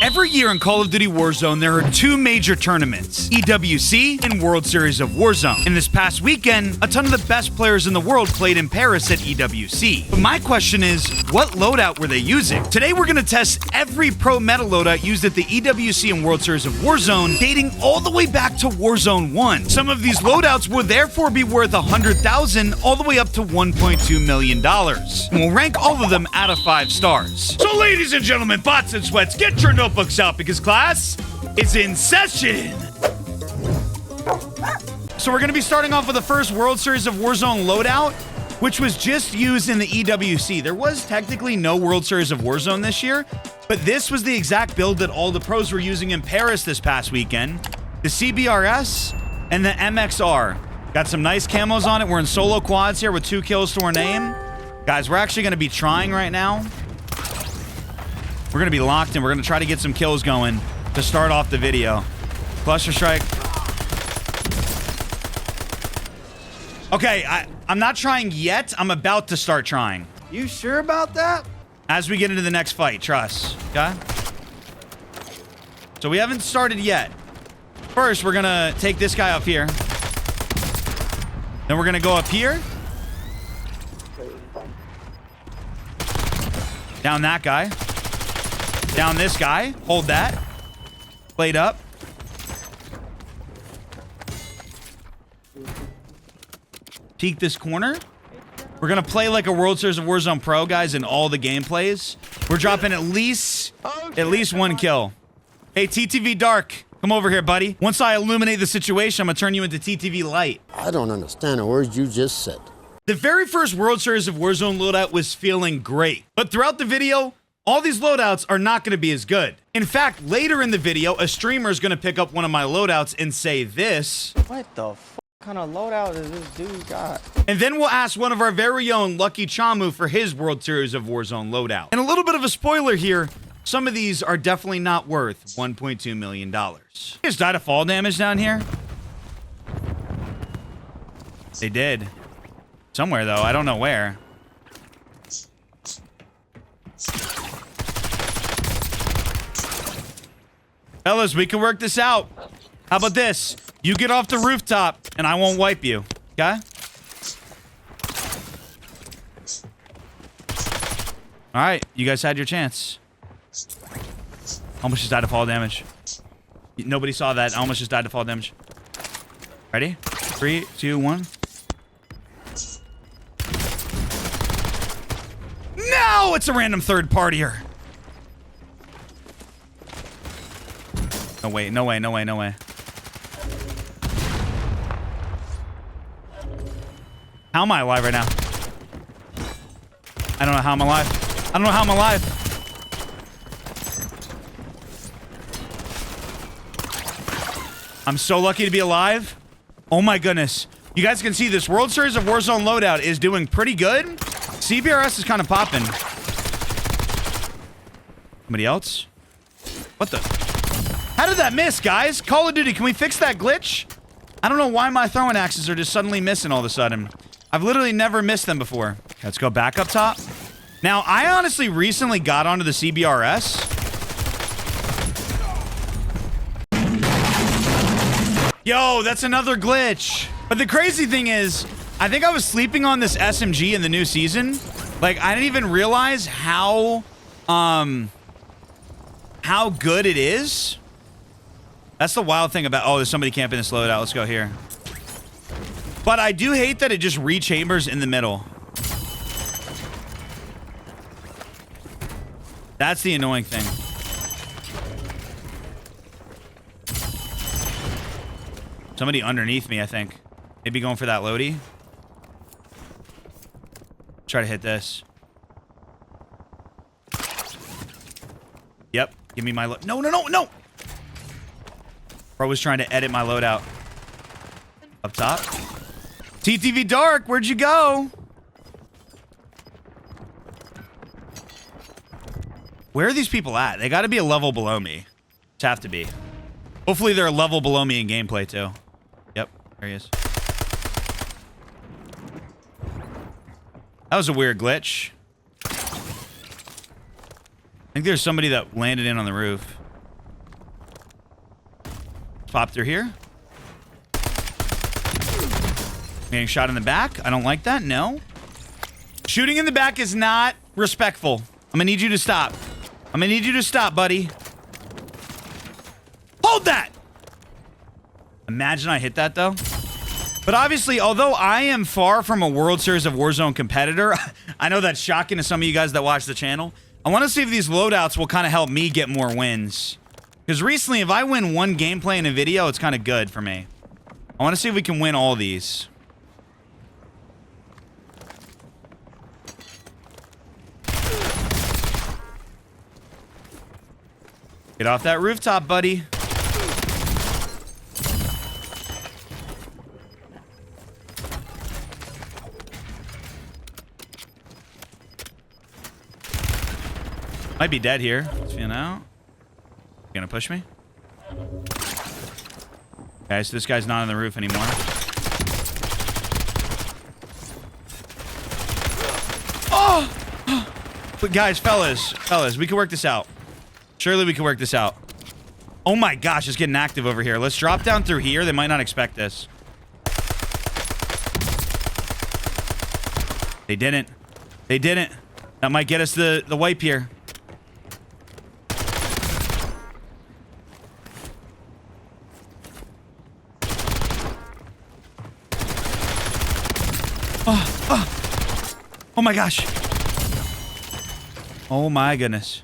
Every year in Call of Duty Warzone, there are two major tournaments, EWC and World Series of Warzone. And this past weekend, a ton of the best players in the world played in Paris at EWC. But my question is, what loadout were they using? Today, we're going to test every pro meta loadout used at the EWC and World Series of Warzone, dating all the way back to Warzone 1. Some of these loadouts will therefore be worth $100,000 all the way up to $1.2 million. And we'll rank all of them out of 5 stars. So ladies and gentlemen, bots and sweats, get your notebooks out because class is in session. So we're going to be starting off with the first World Series of Warzone loadout, which was just used in the EWC. There was technically no World Series of Warzone this year, but this was the exact build that all the pros were using in Paris this past weekend. The CBRS and the MXR. Got some nice camos on it. We're in solo quads here with 2 kills to our name. Guys, we're actually going to be trying right now. We're going to be locked in. We're going to try to get some kills going to start off the video. Cluster strike. Okay, I'm not trying yet. I'm about to start trying. You sure about that? As we get into the next fight, trust. Okay? So we haven't started yet. First, we're going to take this guy up here. Then we're going to go up here. Down that guy. Down this guy. Hold that. Played up. Peek this corner. We're going to play like a World Series of Warzone Pro, guys, in all the gameplays. We're dropping at least 1 kill. Hey, TTV Dark. Come over here, buddy. Once I illuminate the situation, I'm going to turn you into TTV Light. I don't understand a word you just said. The very first World Series of Warzone loadout was feeling great. But throughout the video, all these loadouts are not going to be as good. In fact, later in the video, a streamer is going to pick up one of my loadouts and say this. What the f kind of loadout is this dude got? And then we'll ask one of our very own Lucky Chamu for his World Series of Warzone loadout. And a little bit of a spoiler here, some of these are definitely not worth $1.2 million. You guys died of fall damage down here? They did. Somewhere, though. I don't know where. Fellas, we can work this out. How about this? You get off the rooftop, and I won't wipe you. Okay? All right. You guys had your chance. Almost just died of fall damage. Nobody saw that. I almost just died of fall damage. Ready? 3, 2, 1. No! It's a random third partier. No way, no way, no way, no way. How am I alive right now? I don't know how I'm alive. I don't know how I'm alive. I'm so lucky to be alive. Oh my goodness. You guys can see this World Series of Warzone loadout is doing pretty good. CBRS is kind of popping. Somebody else? What the? How did that miss, guys? Call of Duty, can we fix that glitch? I don't know why my throwing axes are just suddenly missing all of a sudden. I've literally never missed them before. Let's go back up top. Now, I honestly recently got onto the CBRS. Yo, that's another glitch. But the crazy thing is, I think I was sleeping on this SMG in the new season. Like, I didn't even realize how good it is. That's the wild thing about... Oh, there's somebody camping this loadout. Let's go here. But I do hate that it just re-chambers in the middle. That's the annoying thing. Somebody underneath me, I think. Maybe going for that loadie. Try to hit this. Yep. Give me my load. No, no, no, no! Bro was trying to edit my loadout. Up top. TTV Dark, where'd you go? Where are these people at? They gotta be a level below me. Just have to be. Hopefully they're a level below me in gameplay too. Yep, there he is. That was a weird glitch. I think there's somebody that landed in on the roof. Pop through here. Getting shot in the back. I don't like that. No. Shooting in the back is not respectful. I'm gonna need you to stop. I'm gonna need you to stop, buddy. Hold that! Imagine I hit that, though. But obviously, although I am far from a World Series of Warzone competitor, I know that's shocking to some of you guys that watch the channel. I want to see if these loadouts will kind of help me get more wins. Because recently, if I win one gameplay in a video, it's kind of good for me. I want to see if we can win all these. Get off that rooftop, buddy. Might be dead here. You know? You gonna push me? Okay, so this guy's not on the roof anymore. Oh! But guys, fellas, we can work this out. Surely we can work this out. Oh my gosh, it's getting active over here. Let's drop down through here. They might not expect this. They didn't. They didn't. That might get us the wipe here. Oh my gosh. Oh my goodness.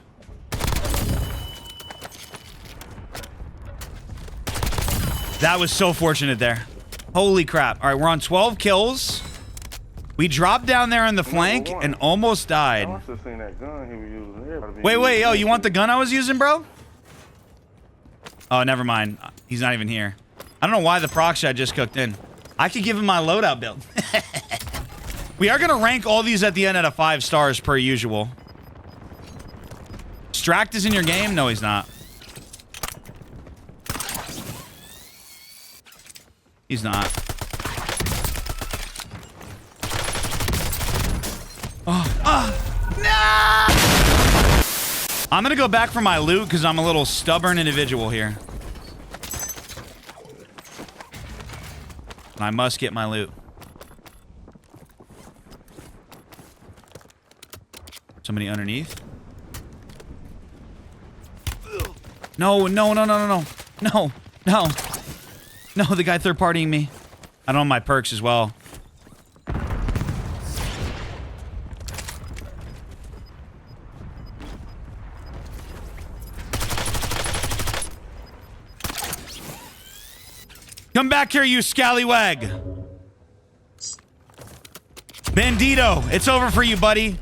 That was so fortunate there. Holy crap. All right, we're on 12 kills. We dropped down there in the flank and almost died. Wait, yo, you want the gun I was using, bro? Oh, never mind. He's not even here. I don't know why the proc shot just cooked in. I could give him my loadout build. We are going to rank all these at the end at a 5 stars per usual. Stract is in your game? No, he's not. He's not. No! I'm going to go back for my loot because I'm a little stubborn individual here. I must get my loot. Somebody underneath? No. No, the guy third-partying me. I don't have my perks as well. Come back here, you scallywag. Bandito, it's over for you, buddy.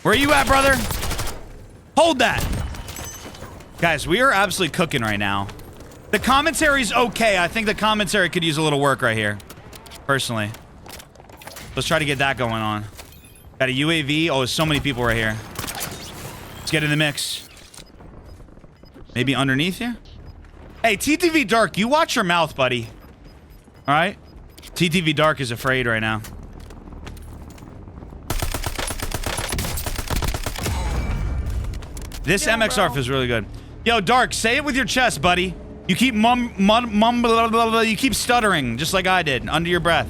Where you at, brother? Hold that. Guys, we are absolutely cooking right now. The commentary's okay. I think the commentary could use a little work right here. Personally. Let's try to get that going on. Got a UAV. Oh, there's so many people right here. Let's get in the mix. Maybe underneath here? Hey, TTV Dark, you watch your mouth, buddy. All right? TTV Dark is afraid right now. This MXR feels really good. Yo, Dark, say it with your chest, buddy. You keep you keep stuttering, just like I did, under your breath.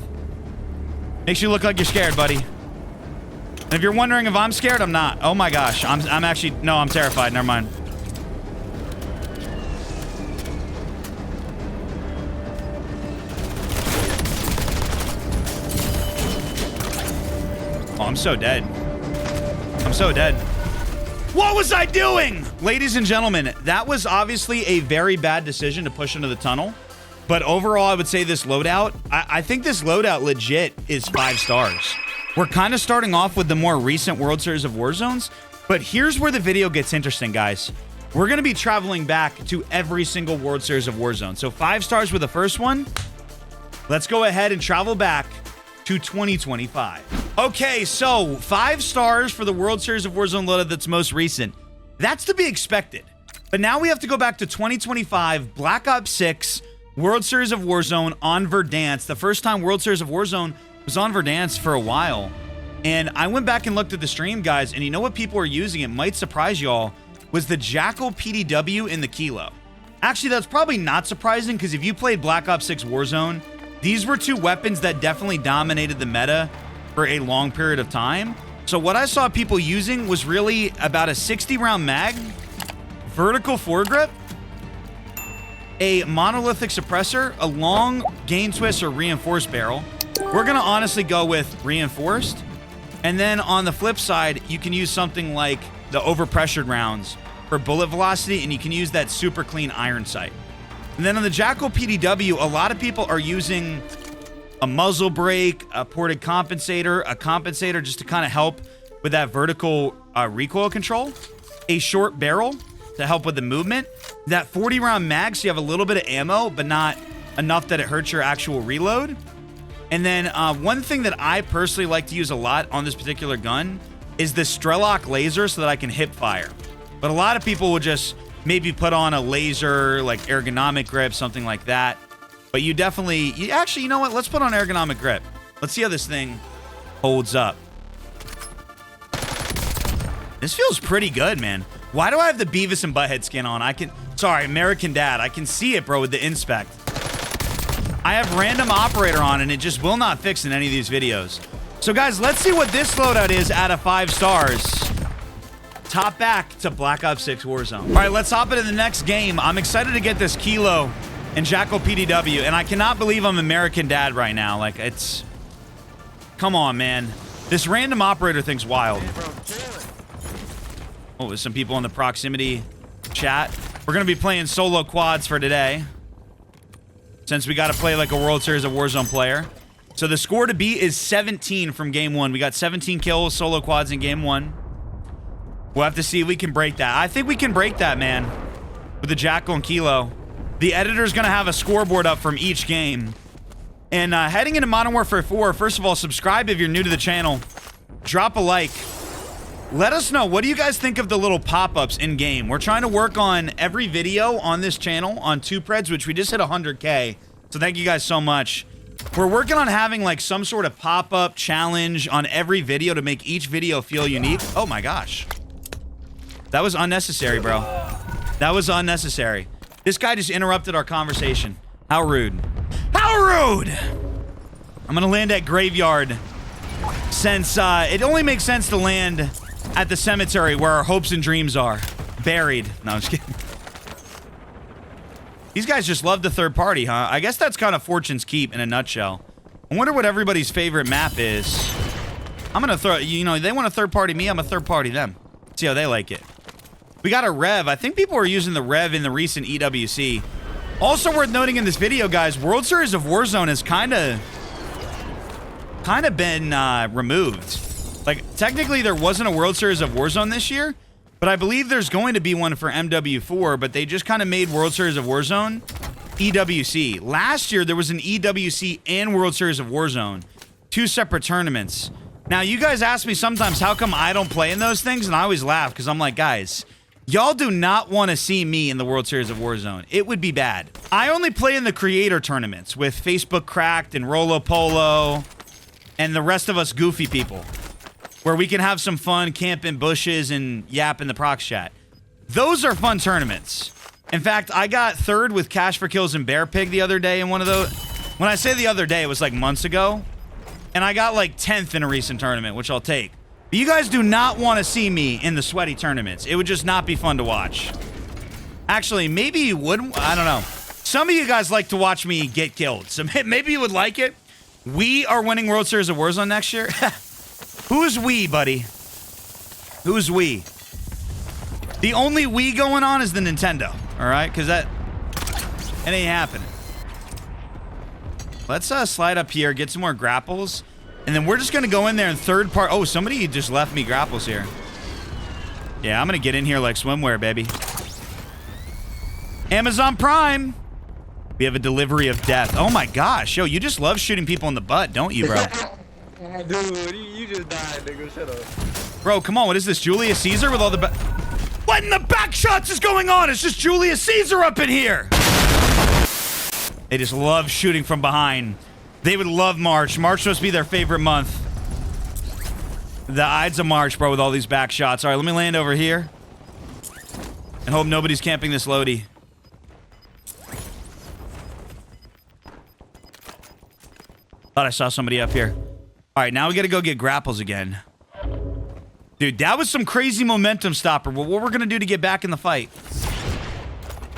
Makes you look like you're scared, buddy. And if you're wondering if I'm scared, I'm not. Oh my gosh, I'm actually, no, I'm terrified. Never mind. Oh, I'm so dead. I'm so dead. What was I doing? Ladies and gentlemen, that was obviously a very bad decision to push into the tunnel. But overall, I would say this loadout, I think this loadout legit is 5 stars. We're kind of starting off with the more recent World Series of Warzones. But here's where the video gets interesting, guys. We're going to be traveling back to every single World Series of Warzone. So 5 stars with the first one. Let's go ahead and travel back to 2025. Okay, so 5 stars for the World Series of Warzone loadout that's most recent. That's to be expected. But now we have to go back to 2025, Black Ops 6, World Series of Warzone on Verdansk. The first time World Series of Warzone was on Verdansk for a while. And I went back and looked at the stream, guys, and you know what people are using? It might surprise y'all, was the Jackal PDW in the Kilo. Actually, that's probably not surprising, because if you played Black Ops 6 Warzone, these were two weapons that definitely dominated the meta for a long period of time. So what I saw people using was really about a 60-round mag, vertical foregrip, a monolithic suppressor, a long gain twist or reinforced barrel. We're going to honestly go with reinforced. And then on the flip side, you can use something like the overpressured rounds for bullet velocity, and you can use that super clean iron sight. And then on the Jackal PDW, a lot of people are using a muzzle brake, a ported compensator, a compensator just to kind of help with that vertical recoil control, a short barrel to help with the movement, that 40-round mag so you have a little bit of ammo, but not enough that it hurts your actual reload. And then one thing that I personally like to use a lot on this particular gun is the Strelok laser so that I can hip fire. But a lot of people will just maybe put on a laser, like ergonomic grip, something like that. But you definitely, actually, you know what? Let's put on ergonomic grip. Let's see how this thing holds up. This feels pretty good, man. Why do I have the Beavis and Butthead skin on? Sorry, American Dad. I can see it, bro, with the inspect. I have random operator on, and it just will not fix in any of these videos. So, guys, let's see what this loadout is out of 5 stars. Top back to Black Ops 6 Warzone. All right, let's hop into the next game. I'm excited to get this Kilo and Jackal PDW, and I cannot believe I'm American Dad right now. Like, it's... Come on, man. This random operator thing's wild. Oh, there's some people in the proximity chat. We're going to be playing solo quads for today, since we got to play like a World Series of Warzone player. So the score to beat is 17 from game 1. We got 17 kills, solo quads in game 1. We'll have to see if we can break that. I think we can break that, man, with the Jackal and Kilo. The editor's going to have a scoreboard up from each game. And heading into Modern Warfare 4, first of all, subscribe if you're new to the channel. Drop a like. Let us know, what do you guys think of the little pop-ups in-game? We're trying to work on every video on this channel on CPreds, which we just hit 100K. So thank you guys so much. We're working on having like some sort of pop-up challenge on every video to make each video feel unique. Oh my gosh. That was unnecessary, bro. That was unnecessary. This guy just interrupted our conversation. How rude. How rude! I'm gonna land at Graveyard, since it only makes sense to land at the cemetery where our hopes and dreams are. Buried. No, I'm just kidding. These guys just love the third party, huh? I guess that's kind of Fortune's Keep in a nutshell. I wonder what everybody's favorite map is. I'm gonna throw, you know, they want a third party me, I'm a third party them. See how they like it. We got a Rev. I think people are using the Rev in the recent EWC. Also worth noting in this video, guys, World Series of Warzone has kind of been removed. Like, technically there wasn't a World Series of Warzone this year, but I believe there's going to be one for MW4, but they just kind of made World Series of Warzone EWC. Last year, there was an EWC and World Series of Warzone. 2 separate tournaments. Now, you guys ask me sometimes, how come I don't play in those things? And I always laugh, because I'm like, guys, y'all do not want to see me in the World Series of Warzone. It would be bad. I only play in the creator tournaments with Facebook Cracked and Rolo Polo and the rest of us goofy people, where we can have some fun, camp in bushes, and yap in the prox chat. Those are fun tournaments. In fact, I got 3rd with Cash for Kills and Bear Pig the other day in one of those. When I say the other day, it was like months ago. And I got like 10th in a recent tournament, which I'll take. But you guys do not want to see me in the sweaty tournaments. It would just not be fun to watch. Actually, maybe you would. I don't know. Some of you guys like to watch me get killed, so maybe you would like it. We are winning World Series of Warzone next year. Who's we, buddy? Who's we? The only we going on is the Nintendo, all right? Because it ain't happening. Let's slide up here, get some more grapples, and then we're just going to go in there and third part. Oh, somebody just left me grapples here. Yeah, I'm going to get in here like swimwear, baby. Amazon Prime. We have a delivery of death. Oh my gosh. Yo, you just love shooting people in the butt, don't you, bro? Dude, you just died, nigga. Shut up. Bro, come on. What is this? Julius Caesar with all the What in the back shots is going on? It's just Julius Caesar up in here. They just love shooting from behind. They would love March. March must be their favorite month. The Ides of March, bro, with all these back shots. All right, let me land over here. And hope nobody's camping this Lodi. Thought I saw somebody up here. All right, now we got to go get grapples again. Dude, that was some crazy momentum stopper. Well, what we're going to do to get back in the fight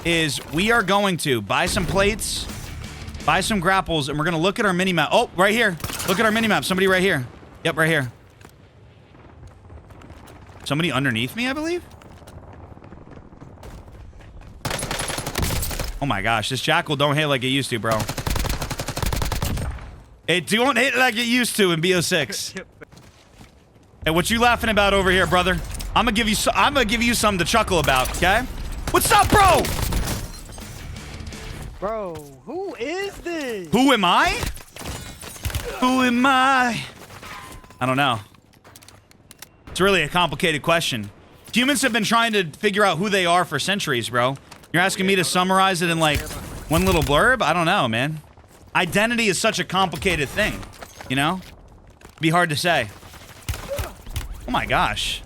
is we are going to buy some plates, buy some grapples, and we're going to look at our mini-map. Oh, right here. Look at our mini-map. Somebody right here. Yep, right here. Somebody underneath me, I believe? Oh my gosh, this jackal don't hit like it used to, bro. It don't hit like it used to in BO6. Hey, what you laughing about over here, brother? I'm gonna give you something to chuckle about, okay? What's up, bro? Bro, who is this? Who am I? Who am I? I don't know. It's really a complicated question. Humans have been trying to figure out who they are for centuries, bro. You're asking me to summarize it in like one little blurb? I don't know, man. Identity is such a complicated thing, you know? It'd be hard to say. Oh my gosh.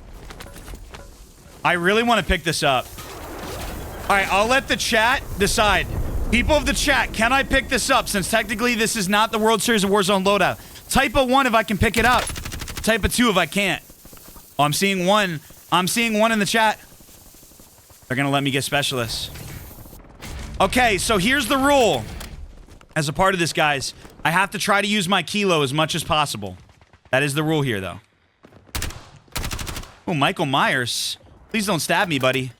I really want to pick this up. All right, I'll let the chat decide. People of the chat, can I pick this up? Since technically this is not the World Series of Warzone loadout. Type a 1 if I can pick it up. Type a 2 if I can't. Oh, I'm seeing one. I'm seeing one in the chat. They're gonna let me get specialists. Okay, so here's the rule. As a part of this, guys, I have to try to use my kilo as much as possible. That is the rule here, though. Oh, Michael Myers. Please don't stab me, buddy.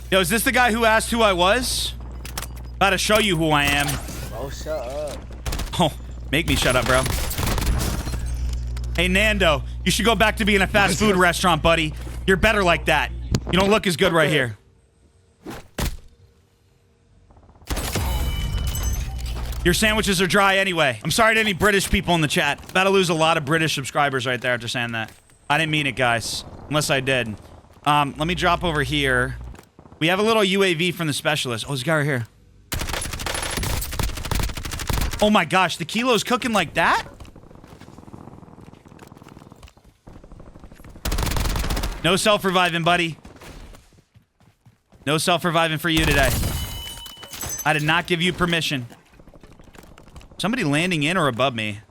Yo, is this the guy who asked who I was? About to show you who I am. Oh, shut up. Oh, make me shut up, bro. Hey, Nando, you should go back to being a fast food restaurant, buddy. You're better like that. You don't look as good right here. Your sandwiches are dry anyway. I'm sorry to any British people in the chat. About to lose a lot of British subscribers right there after saying that. I didn't mean it, guys. Unless I did. Let me drop over here. We have a little UAV from the specialist. Oh, there's a guy right here. Oh my gosh, the kilo's cooking like that? No self-reviving, buddy. No self-reviving for you today. I did not give you permission. Somebody landing in or above me.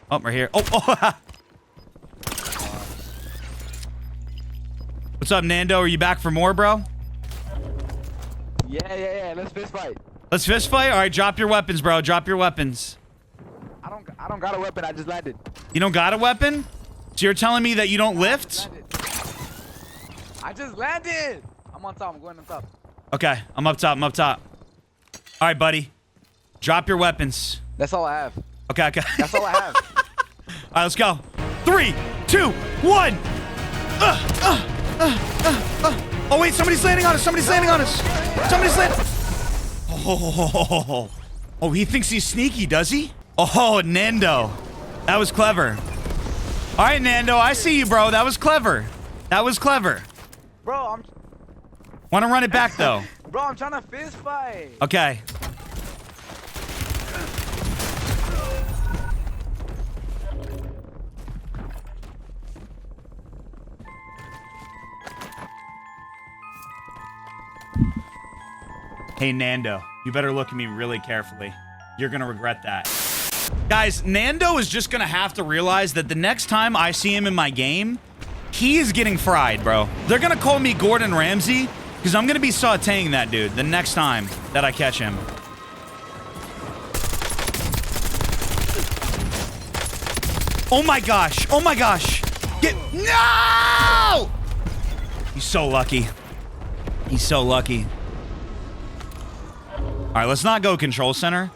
Oh, right here. Oh. What's up, Nando? Are you back for more, bro? Yeah. Let's fist fight. Let's fist fight? All right, drop your weapons, bro. Drop your weapons. I don't got a weapon. I just landed. You don't got a weapon? So you're telling me that you don't lift? I just landed. I'm on top. I'm going on top. Okay, I'm up top. All right, buddy. Drop your weapons. That's all I have. Okay. That's all I have. All right, let's go. 3, 2, 1. Oh, wait, somebody's landing on us. Somebody's landing. Oh, he thinks he's sneaky, does he? Oh, Nando. That was clever. All right, Nando, I see you, bro. That was clever. Bro, Want to run it back, though. Bro, I'm trying to fist fight. Okay. Hey, Nando, you better look at me really carefully. You're going to regret that. Guys, Nando is just going to have to realize that the next time I see him in my game, he is getting fried, bro. They're going to call me Gordon Ramsay because I'm going to be sauteing that dude the next time that I catch him. Oh my gosh. No! He's so lucky. All right, let's not go control center.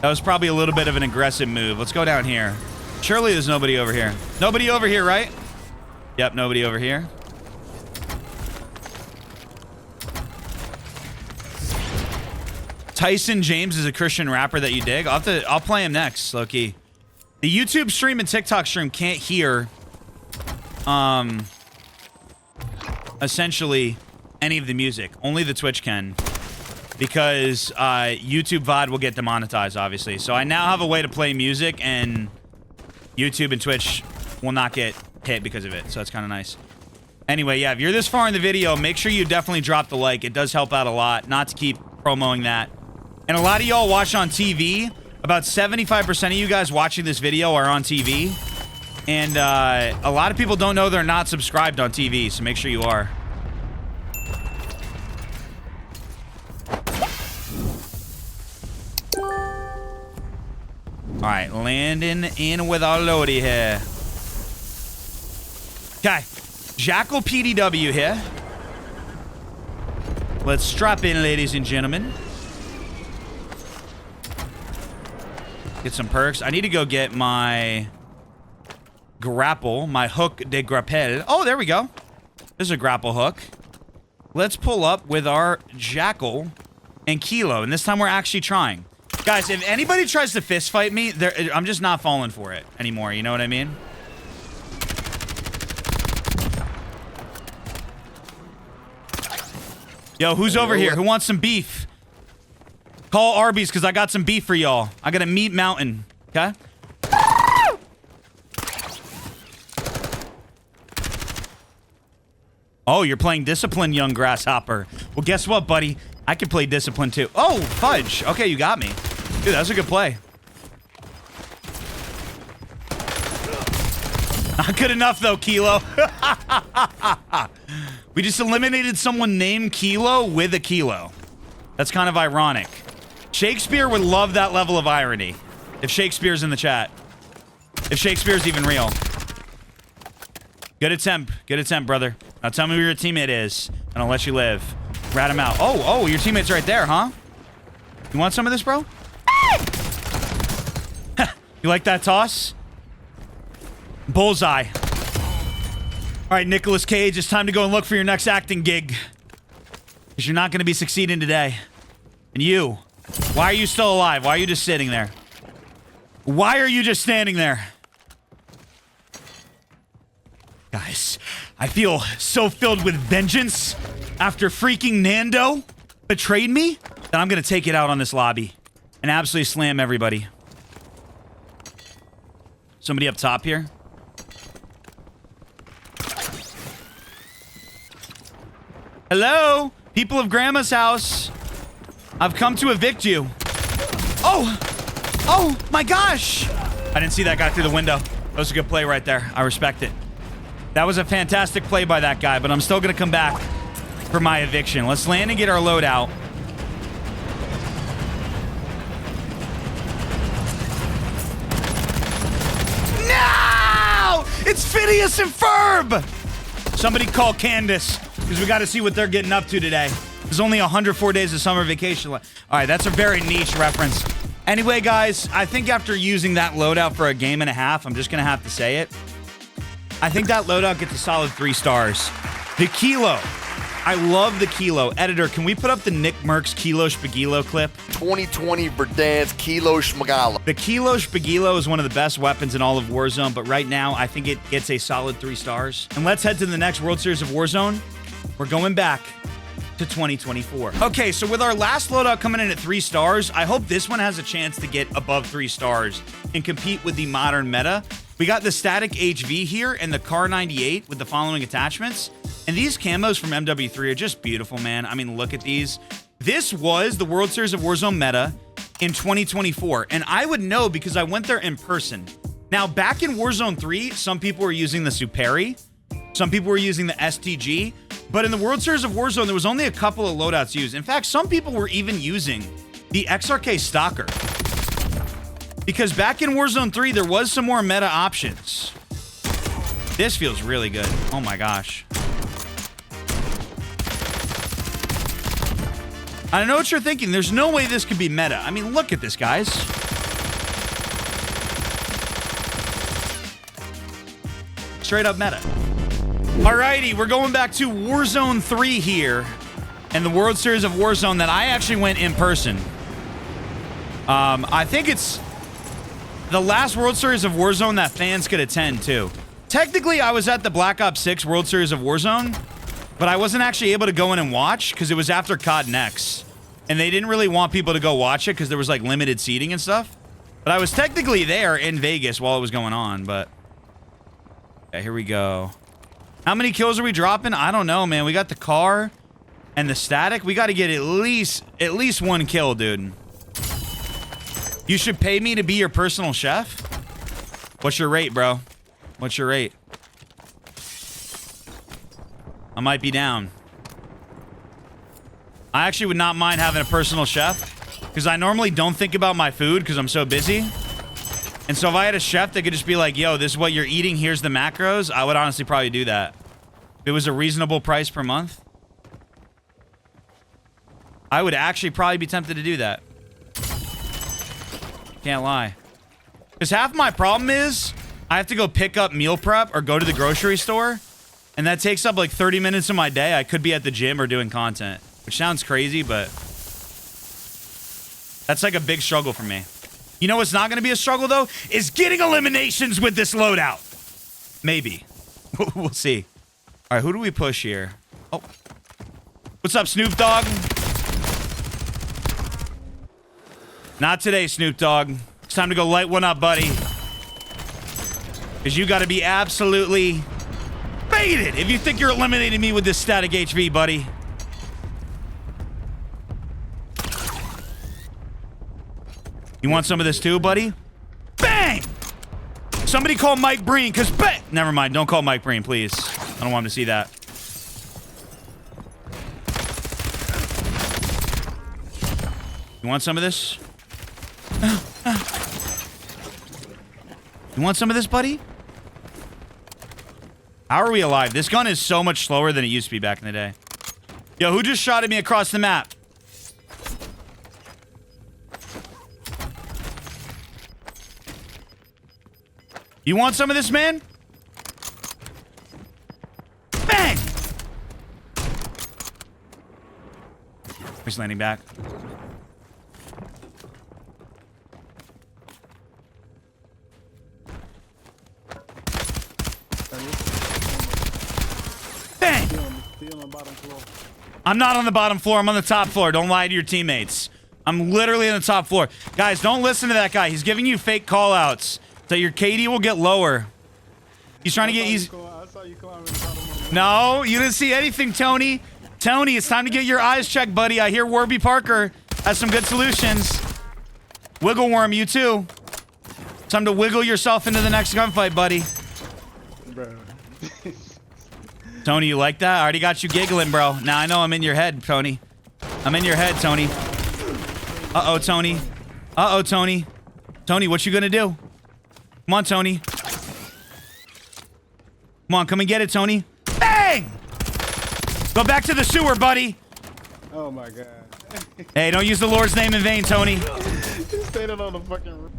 That was probably a little bit of an aggressive move. Let's go down here. Surely there's nobody over here. Nobody over here, right? Yep, nobody over here. Tyson James is a Christian rapper that you dig. I'll play him next, low-key. The YouTube stream and TikTok stream can't hear essentially any of the music. Only the Twitch can. Because YouTube VOD will get demonetized, obviously. So I now have a way to play music, and YouTube and Twitch will not get hit because of it. So that's kind of nice. Anyway, yeah, if you're this far in the video, make sure you definitely drop the like. It does help out a lot, not to keep promoting that. And a lot of y'all watch on TV. About 75% of you guys watching this video are on TV. And a lot of people don't know they're not subscribed on TV, so make sure you are. All right, landing in with our loadie here. Okay, Jackal PDW here. Let's strap in, ladies and gentlemen. Get some perks. I need to go get my grapple, my hook de grappel. Oh, there we go. There's a grapple hook. Let's pull up with our Jackal and Kilo, and this time we're actually trying. Guys, if anybody tries to fist fight me, I'm just not falling for it anymore. You know what I mean? Yo, who's over here? Who wants some beef? Call Arby's because I got some beef for y'all. I got a meat mountain. Okay? Oh, you're playing Discipline, young grasshopper. Well, guess what, buddy? I can play Discipline too. Oh, fudge. Okay, you got me. Dude, that's a good play. Not good enough, though, Kilo. We just eliminated someone named Kilo with a kilo. That's kind of ironic. Shakespeare would love that level of irony. If Shakespeare's in the chat. If Shakespeare's even real. Good attempt. Good attempt, brother. Now tell me who your teammate is, and I'll let you live. Rat him out. Oh, your teammate's right there, huh? You want some of this, bro? You like that toss? Bullseye. All right, Nicolas Cage, it's time to go and look for your next acting gig. Because you're not going to be succeeding today. And you, why are you still alive? Why are you just sitting there? Why are you just standing there? Guys, I feel so filled with vengeance after freaking Nando betrayed me that I'm going to take it out on this lobby and absolutely slam everybody. Somebody up top here. Hello? People of Grandma's house. I've come to evict you. Oh, my gosh. I didn't see that guy through the window. That was a good play right there. I respect it. That was a fantastic play by that guy, but I'm still going to come back for my eviction. Let's land and get our loadout. No! It's Phineas and Ferb! Somebody call Candace, because we got to see what they're getting up to today. There's only 104 days of summer vacation left. All right, that's a very niche reference. Anyway, guys, I think after using that loadout for a game and a half, I'm just going to have to say it. I think that loadout gets a solid 3 stars. The Kilo. I love the Kilo. Editor, can we put up the Nick Merckx Kilo Spagilo clip? 2020 Verdansk Kilo Shmagala. The Kilo Spagilo is one of the best weapons in all of Warzone, but right now, I think it gets a solid 3 stars. And let's head to the next World Series of Warzone. We're going back to 2024. Okay, so with our last loadout coming in at 3 stars, I hope this one has a chance to get above 3 stars and compete with the modern meta. We got the static HV here and the Car 98 with the following attachments. And these camos from MW3 are just beautiful, man. I mean, look at these. This was the World Series of Warzone meta in 2024. And I would know because I went there in person. Now, back in Warzone 3, some people were using the Superi. Some people were using the STG. But in the World Series of Warzone, there was only a couple of loadouts used. In fact, some people were even using the XRK Stalker. Because back in Warzone 3, there was some more meta options. This feels really good. Oh my gosh. I know what you're thinking. There's no way this could be meta. I mean, look at this, guys. Straight up meta. Alrighty, we're going back to Warzone 3 here. And the World Series of Warzone that I actually went in person. I think it's the last World Series of Warzone that fans could attend, too. Technically, I was at the Black Ops 6 World Series of Warzone. But I wasn't actually able to go in and watch because it was after COD Next. And they didn't really want people to go watch it because there was like limited seating and stuff. But I was technically there in Vegas while it was going on, but... Okay, here we go. How many kills are we dropping? I don't know, man. We got the car and the static. We got to get at least 1 kill, dude. You should pay me to be your personal chef? What's your rate, bro? What's your rate? I might be down. I actually would not mind having a personal chef because I normally don't think about my food because I'm so busy. And so if I had a chef that could just be like, yo, this is what you're eating, here's the macros, I would honestly probably do that. If it was a reasonable price per month, I would actually probably be tempted to do that. Can't lie. Because half my problem is I have to go pick up meal prep or go to the grocery store. And that takes up like 30 minutes of my day. I could be at the gym or doing content, which sounds crazy, but that's like a big struggle for me. You know what's not going to be a struggle, though? Is getting eliminations with this loadout. Maybe. We'll see. All right, who do we push here? Oh. What's up, Snoop Dogg? Not today, Snoop Dogg. It's time to go light one up, buddy. Because you got to be absolutely... baited if you think you're eliminating me with this static HV, buddy. You want some of this too, buddy? Bang! Somebody call Mike Breen, because bang! Never mind, don't call Mike Breen, please. I don't want him to see that. You want some of this? You want some of this, buddy? How are we alive? This gun is so much slower than it used to be back in the day. Yo, who just shot at me across the map? You want some of this, man? Bang! He's landing back. Bang! I'm not on the bottom floor. I'm on the top floor. Don't lie to your teammates. I'm literally on the top floor. Guys, don't listen to that guy. He's giving you fake call-outs so your KD will get lower. He's trying to get easy. No, you didn't see anything, Tony. Tony, it's time to get your eyes checked, buddy. I hear Warby Parker has some good solutions. Wiggle worm, you too. Time to wiggle yourself into the next gunfight, buddy. Bro. Tony, you like that? I already got you giggling, bro. Now I know I'm in your head, Tony. I'm in your head, Tony. Uh-oh, Tony. Uh-oh, Tony. Tony, what you gonna do? Come on, Tony. Come on, come and get it, Tony. Bang! Go back to the sewer, buddy. Oh my god. Hey, don't use the Lord's name in vain, Tony. He stayed on the fucking roof.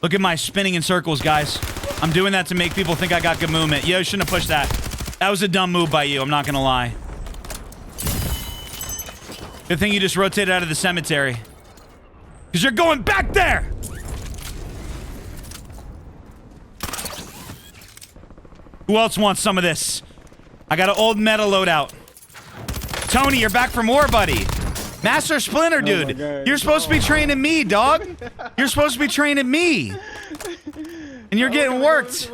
Look at my spinning in circles, guys. I'm doing that to make people think I got good movement. Yo, shouldn't have pushed that. That was a dumb move by you, I'm not gonna lie. Good thing you just rotated out of the cemetery. Because you're going back there! Who else wants some of this? I got an old meta loadout. Tony, you're back for more, buddy. Master Splinter, dude. You're supposed to be training me, dog. You're supposed to be training me. And you're getting worked.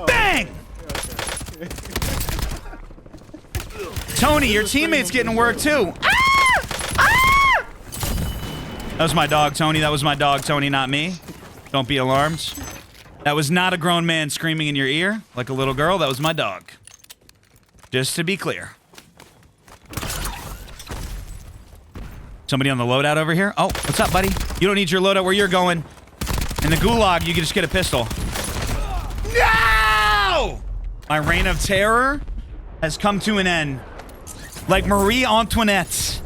Bang! Tony, your teammate's getting worked too. Ah! That was my dog, Tony. That was my dog, Tony, not me. Don't be alarmed. That was not a grown man screaming in your ear like a little girl. That was my dog. Just to be clear. Somebody on the loadout over here? Oh, what's up, buddy? You don't need your loadout where you're going. In the gulag, you can just get a pistol. No! My reign of terror has come to an end. Like Marie Antoinette.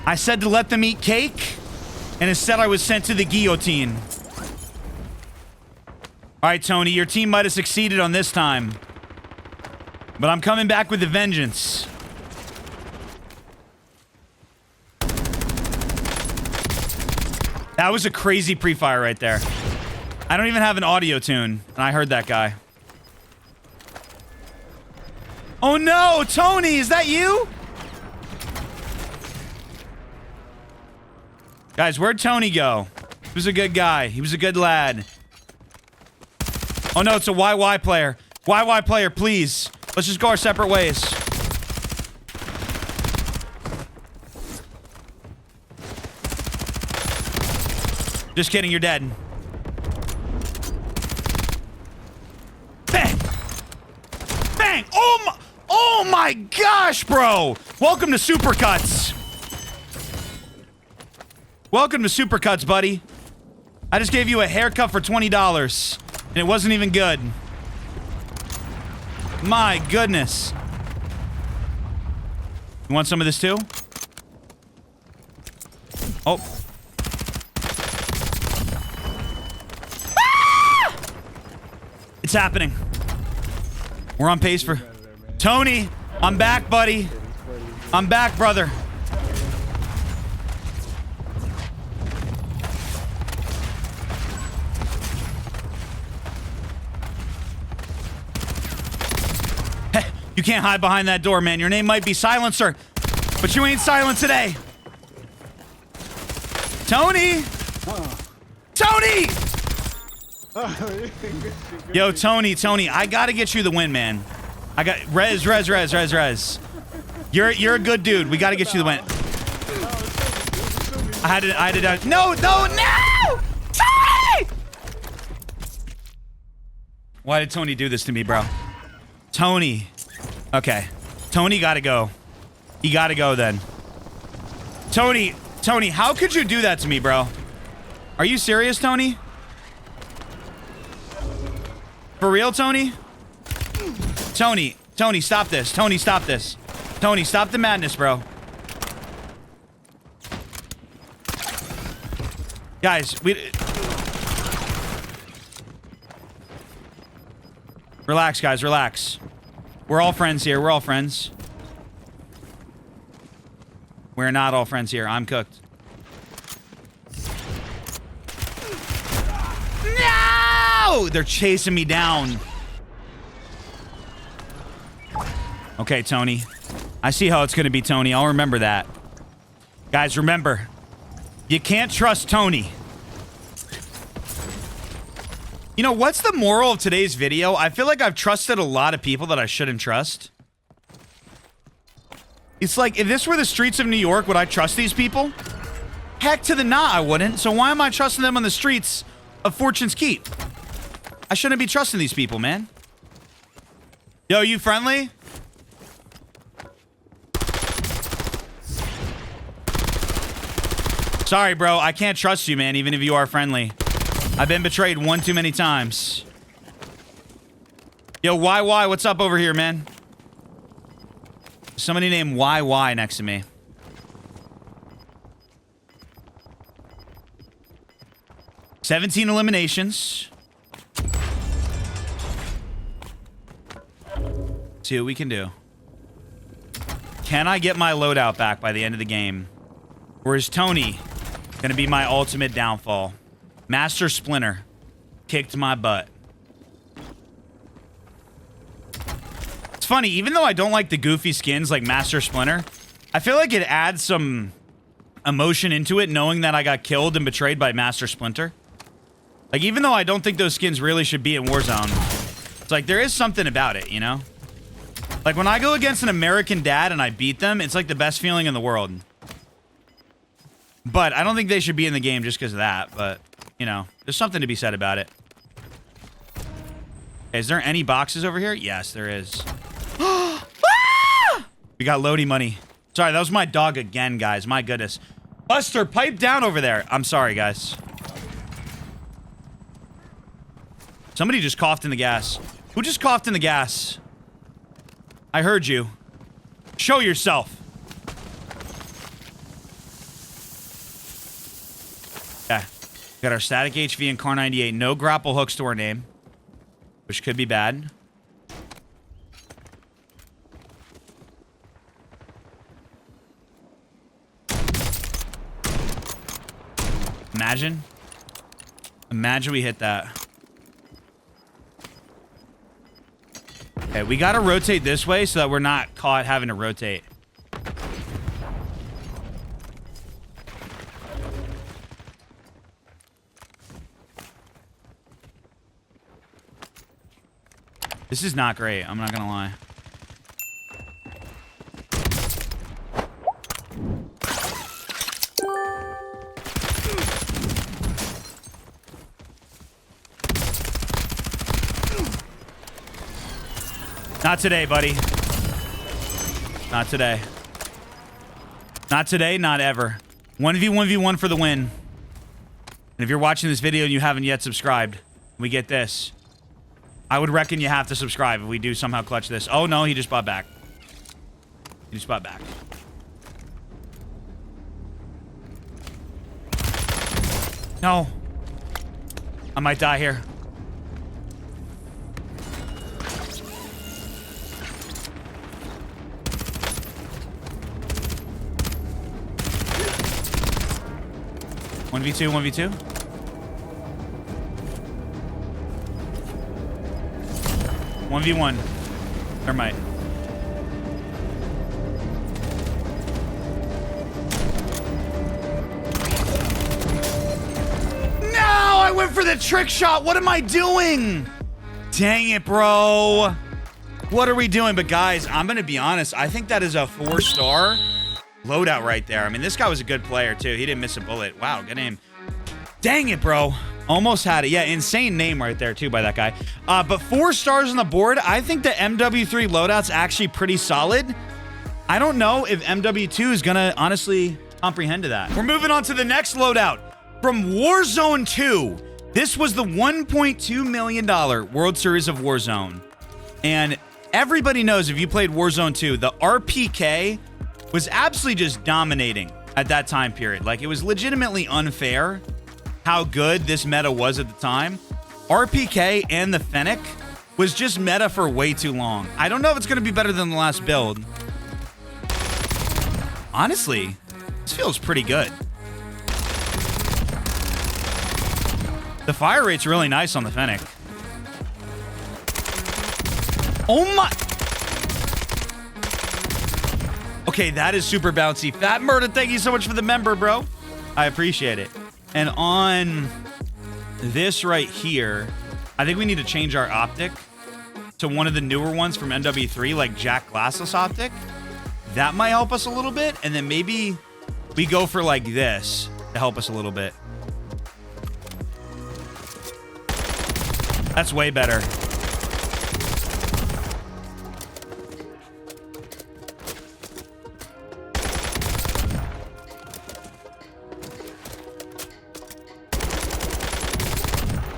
I said to let them eat cake, and instead I was sent to the guillotine. All right, Tony, your team might have succeeded on this time. But I'm coming back with a vengeance. That was a crazy pre-fire right there. I don't even have an audio tune, and I heard that guy. Oh no, Tony, is that you? Guys, where'd Tony go? He was a good guy. He was a good lad. Oh no, it's a YY player. YY player, please. Let's just go our separate ways. Just kidding, you're dead. Bang! Bang! Oh my gosh, bro! Welcome to Supercuts. Welcome to Supercuts, buddy. I just gave you a haircut for $20, and it wasn't even good. My goodness. You want some of this too? Oh. Ah! It's happening. We're on pace for... Tony, I'm back, buddy. I'm back, brother. You can't hide behind that door, man. Your name might be Silencer, but you ain't silent today. Tony! Tony! Yo, Tony, I gotta get you the win, man. I got... Res. You're a good dude. We gotta get you the win. I had to... No! Tony! Why did Tony do this to me, bro? Tony... Okay. Tony gotta go. He gotta go then. Tony, how could you do that to me, bro? Are you serious, Tony? For real, Tony? Tony, stop this. Tony, stop this. Tony, stop the madness, bro. Guys, relax, guys, relax. We're all friends here. We're all friends. We're not all friends here. I'm cooked. No! They're chasing me down. Okay, Tony. I see how it's going to be, Tony. I'll remember that. Guys, remember. You can't trust Tony. You know, what's the moral of today's video? I feel like I've trusted a lot of people that I shouldn't trust. It's like, if this were the streets of New York, would I trust these people? Heck to the nah, I wouldn't. So why am I trusting them on the streets of Fortune's Keep? I shouldn't be trusting these people, man. Yo, you friendly? Sorry, bro. I can't trust you, man, even if you are friendly. I've been betrayed one too many times. Yo, YY, what's up over here, man? Somebody named YY next to me. $17 eliminations. See what we can do. Can I get my loadout back by the end of the game? Or is Tony gonna be my ultimate downfall? Master Splinter kicked my butt. It's funny, even though I don't like the goofy skins like Master Splinter, I feel like it adds some emotion into it knowing that I got killed and betrayed by Master Splinter. Like, even though I don't think those skins really should be in Warzone, it's like there is something about it, you know? Like, when I go against an American dad and I beat them, it's like the best feeling in the world. But I don't think they should be in the game just because of that, but... You know, there's something to be said about it. Okay, is there any boxes over here? Yes, there is. We got loading money. Sorry, that was my dog again, guys. My goodness. Buster, pipe down over there. I'm sorry, guys. Somebody just coughed in the gas. Who just coughed in the gas? I heard you. Show yourself. Okay. Got our static HV and Car 98. No grapple hooks to our name, which could be bad. Imagine. Imagine we hit that. Okay, we gotta rotate this way so that we're not caught having to rotate. This is not great, I'm not gonna lie. Not today, buddy. Not today. Not today, not ever. 1v1v1 for the win. And if you're watching this video and you haven't yet subscribed, we get this. I would reckon you have to subscribe if we do somehow clutch this. Oh no, he just bought back. He just bought back. No. I might die here. One v two, 1v2. One v one. Thermite. No, I went for the trick shot. What am I doing? Dang it, bro. What are we doing? But guys, I'm gonna be honest. I think that is a 4-star loadout right there. I mean, this guy was a good player too. He didn't miss a bullet. Wow, good name. Dang it, bro. Almost had it. Yeah, insane name right there too by that guy. But 4 stars on the board. I think the MW3 loadout's actually pretty solid. I don't know if MW2 is gonna honestly comprehend to that. We're moving on to the next loadout from Warzone 2. This was the $1.2 million World Series of Warzone. And everybody knows if you played Warzone 2, the RPK was absolutely just dominating at that time period. Like, it was legitimately unfair how good this meta was at the time. RPK and the Fennec was just meta for way too long. I don't know if it's going to be better than the last build. Honestly, this feels pretty good. The fire rate's really nice on the Fennec. Oh my... Okay, that is super bouncy. Fat Murder, thank you so much for the member, bro. I appreciate it. And on this right here, I think we need to change our optic to one of the newer ones from MW3, like Jack Glassless optic. That might help us a little bit. And then maybe we go for like this to help us a little bit. That's way better.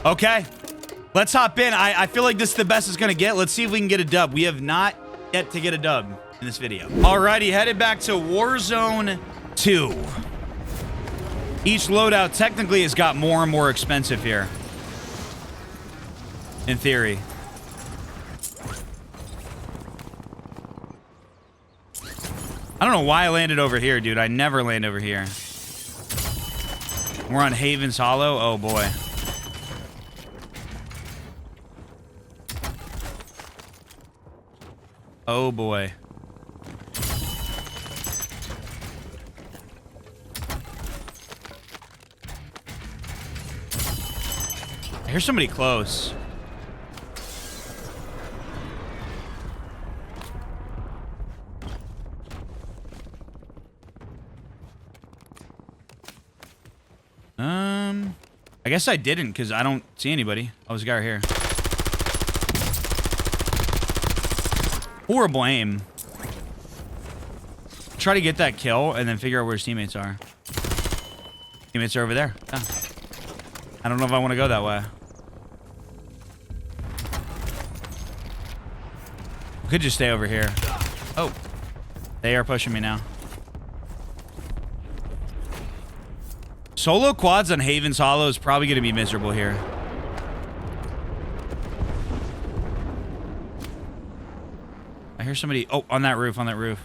Okay, let's hop in. I feel like this is the best it's gonna get. Let's see if we can get a dub. We have not yet to get a dub in this video. Alrighty, headed back to Warzone 2. Each loadout technically has got more and more expensive here. In theory. I don't know why I landed over here, dude. I never land over here. We're on Haven's Hollow. Oh boy. Oh boy. I hear somebody close. I guess I didn't because I don't see anybody. Oh, there's a guy right here. Horrible aim. Try to get that kill and then figure out where his teammates are. Teammates are over there. Ah. I don't know if I want to go that way. We could just stay over here. Oh. They are pushing me now. Solo quads on Haven's Hollow is probably going to be miserable here. I hear somebody... Oh, on that roof, on that roof.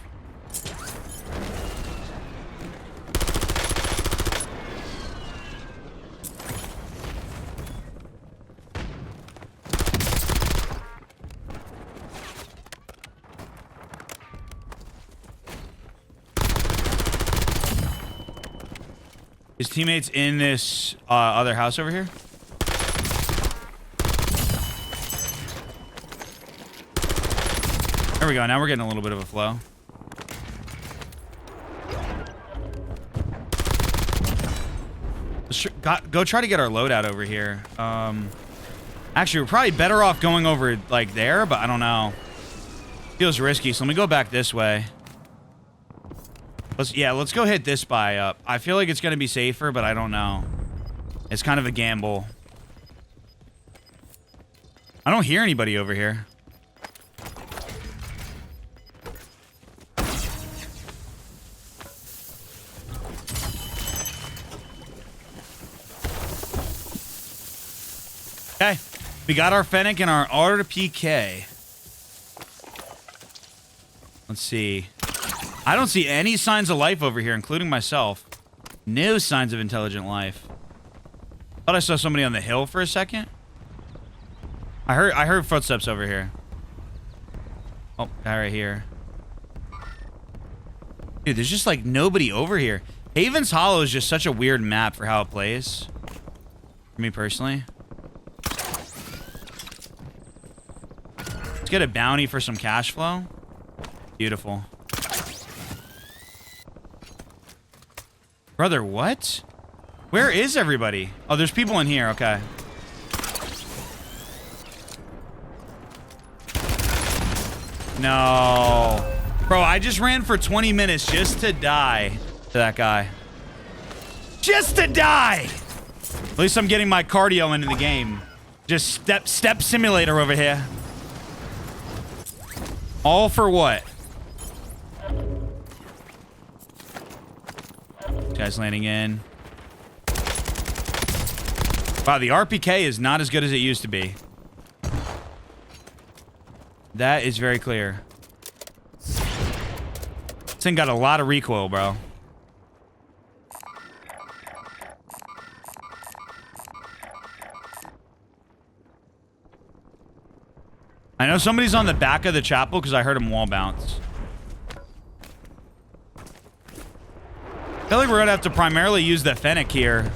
His teammates in this other house over here. There we go. Now we're getting a little bit of a flow. Go try to get our loadout over here. Actually, we're probably better off going over like there, but I don't know. Feels risky, so let me go back this way. Let's go hit this spy up. I feel like it's gonna be safer, but I don't know. It's kind of a gamble. I don't hear anybody over here. Okay, we got our Fennec and our RPK. Let's see. I don't see any signs of life over here, including myself. No signs of intelligent life. Thought I saw somebody on the hill for a second. I heard footsteps over here. Oh, guy right here. Dude, there's just like nobody over here. Haven's Hollow is just such a weird map for how it plays. For me personally. Let's get a bounty for some cash flow. Beautiful. Brother, what? Where is everybody? Oh, there's people in here. Okay. No. Bro, I just ran for 20 minutes just to die to that guy. Just to die! At least I'm getting my cardio into the game. Just step simulator over here. All for what? Guy's landing in. Wow, the RPK is not as good as it used to be. That is very clear. This thing got a lot of recoil, bro. I know somebody's on the back of the chapel because I heard him wall bounce. I feel like we're gonna have to primarily use the Fennec here.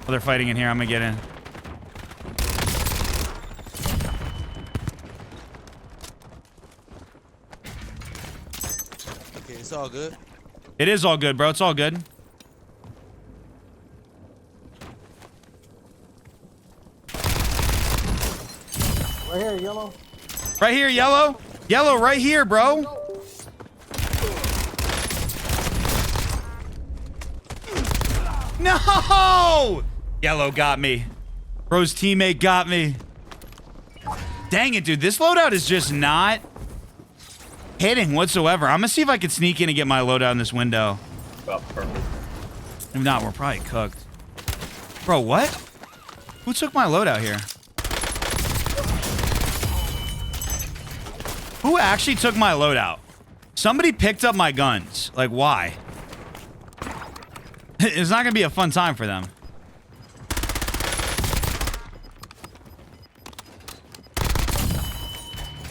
Oh, they're fighting in here. I'm gonna get in. Okay, it's all good. It is all good, bro. It's all good. Right here, yellow. Right here, yellow. Yellow, right here, bro. No! Yellow got me. Bro's teammate got me. Dang it, dude. This loadout is just not hitting whatsoever. I'm gonna see if I can sneak in and get my loadout in this window. Oh, perfect. If not, we're probably cooked. Bro, what? Who took my loadout here? Who actually took my loadout? Somebody picked up my guns. Like, why? It's not gonna be a fun time for them.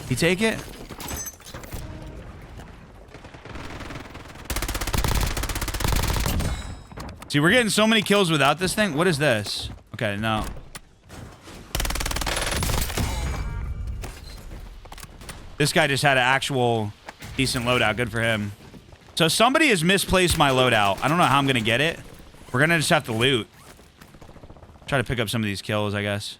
You take it? See, we're getting so many kills without this thing. What is this? Okay, no. This guy just had an actual decent loadout. Good for him. So somebody has misplaced my loadout. I don't know how I'm going to get it. We're going to just have to loot. Try to pick up some of these kills, I guess.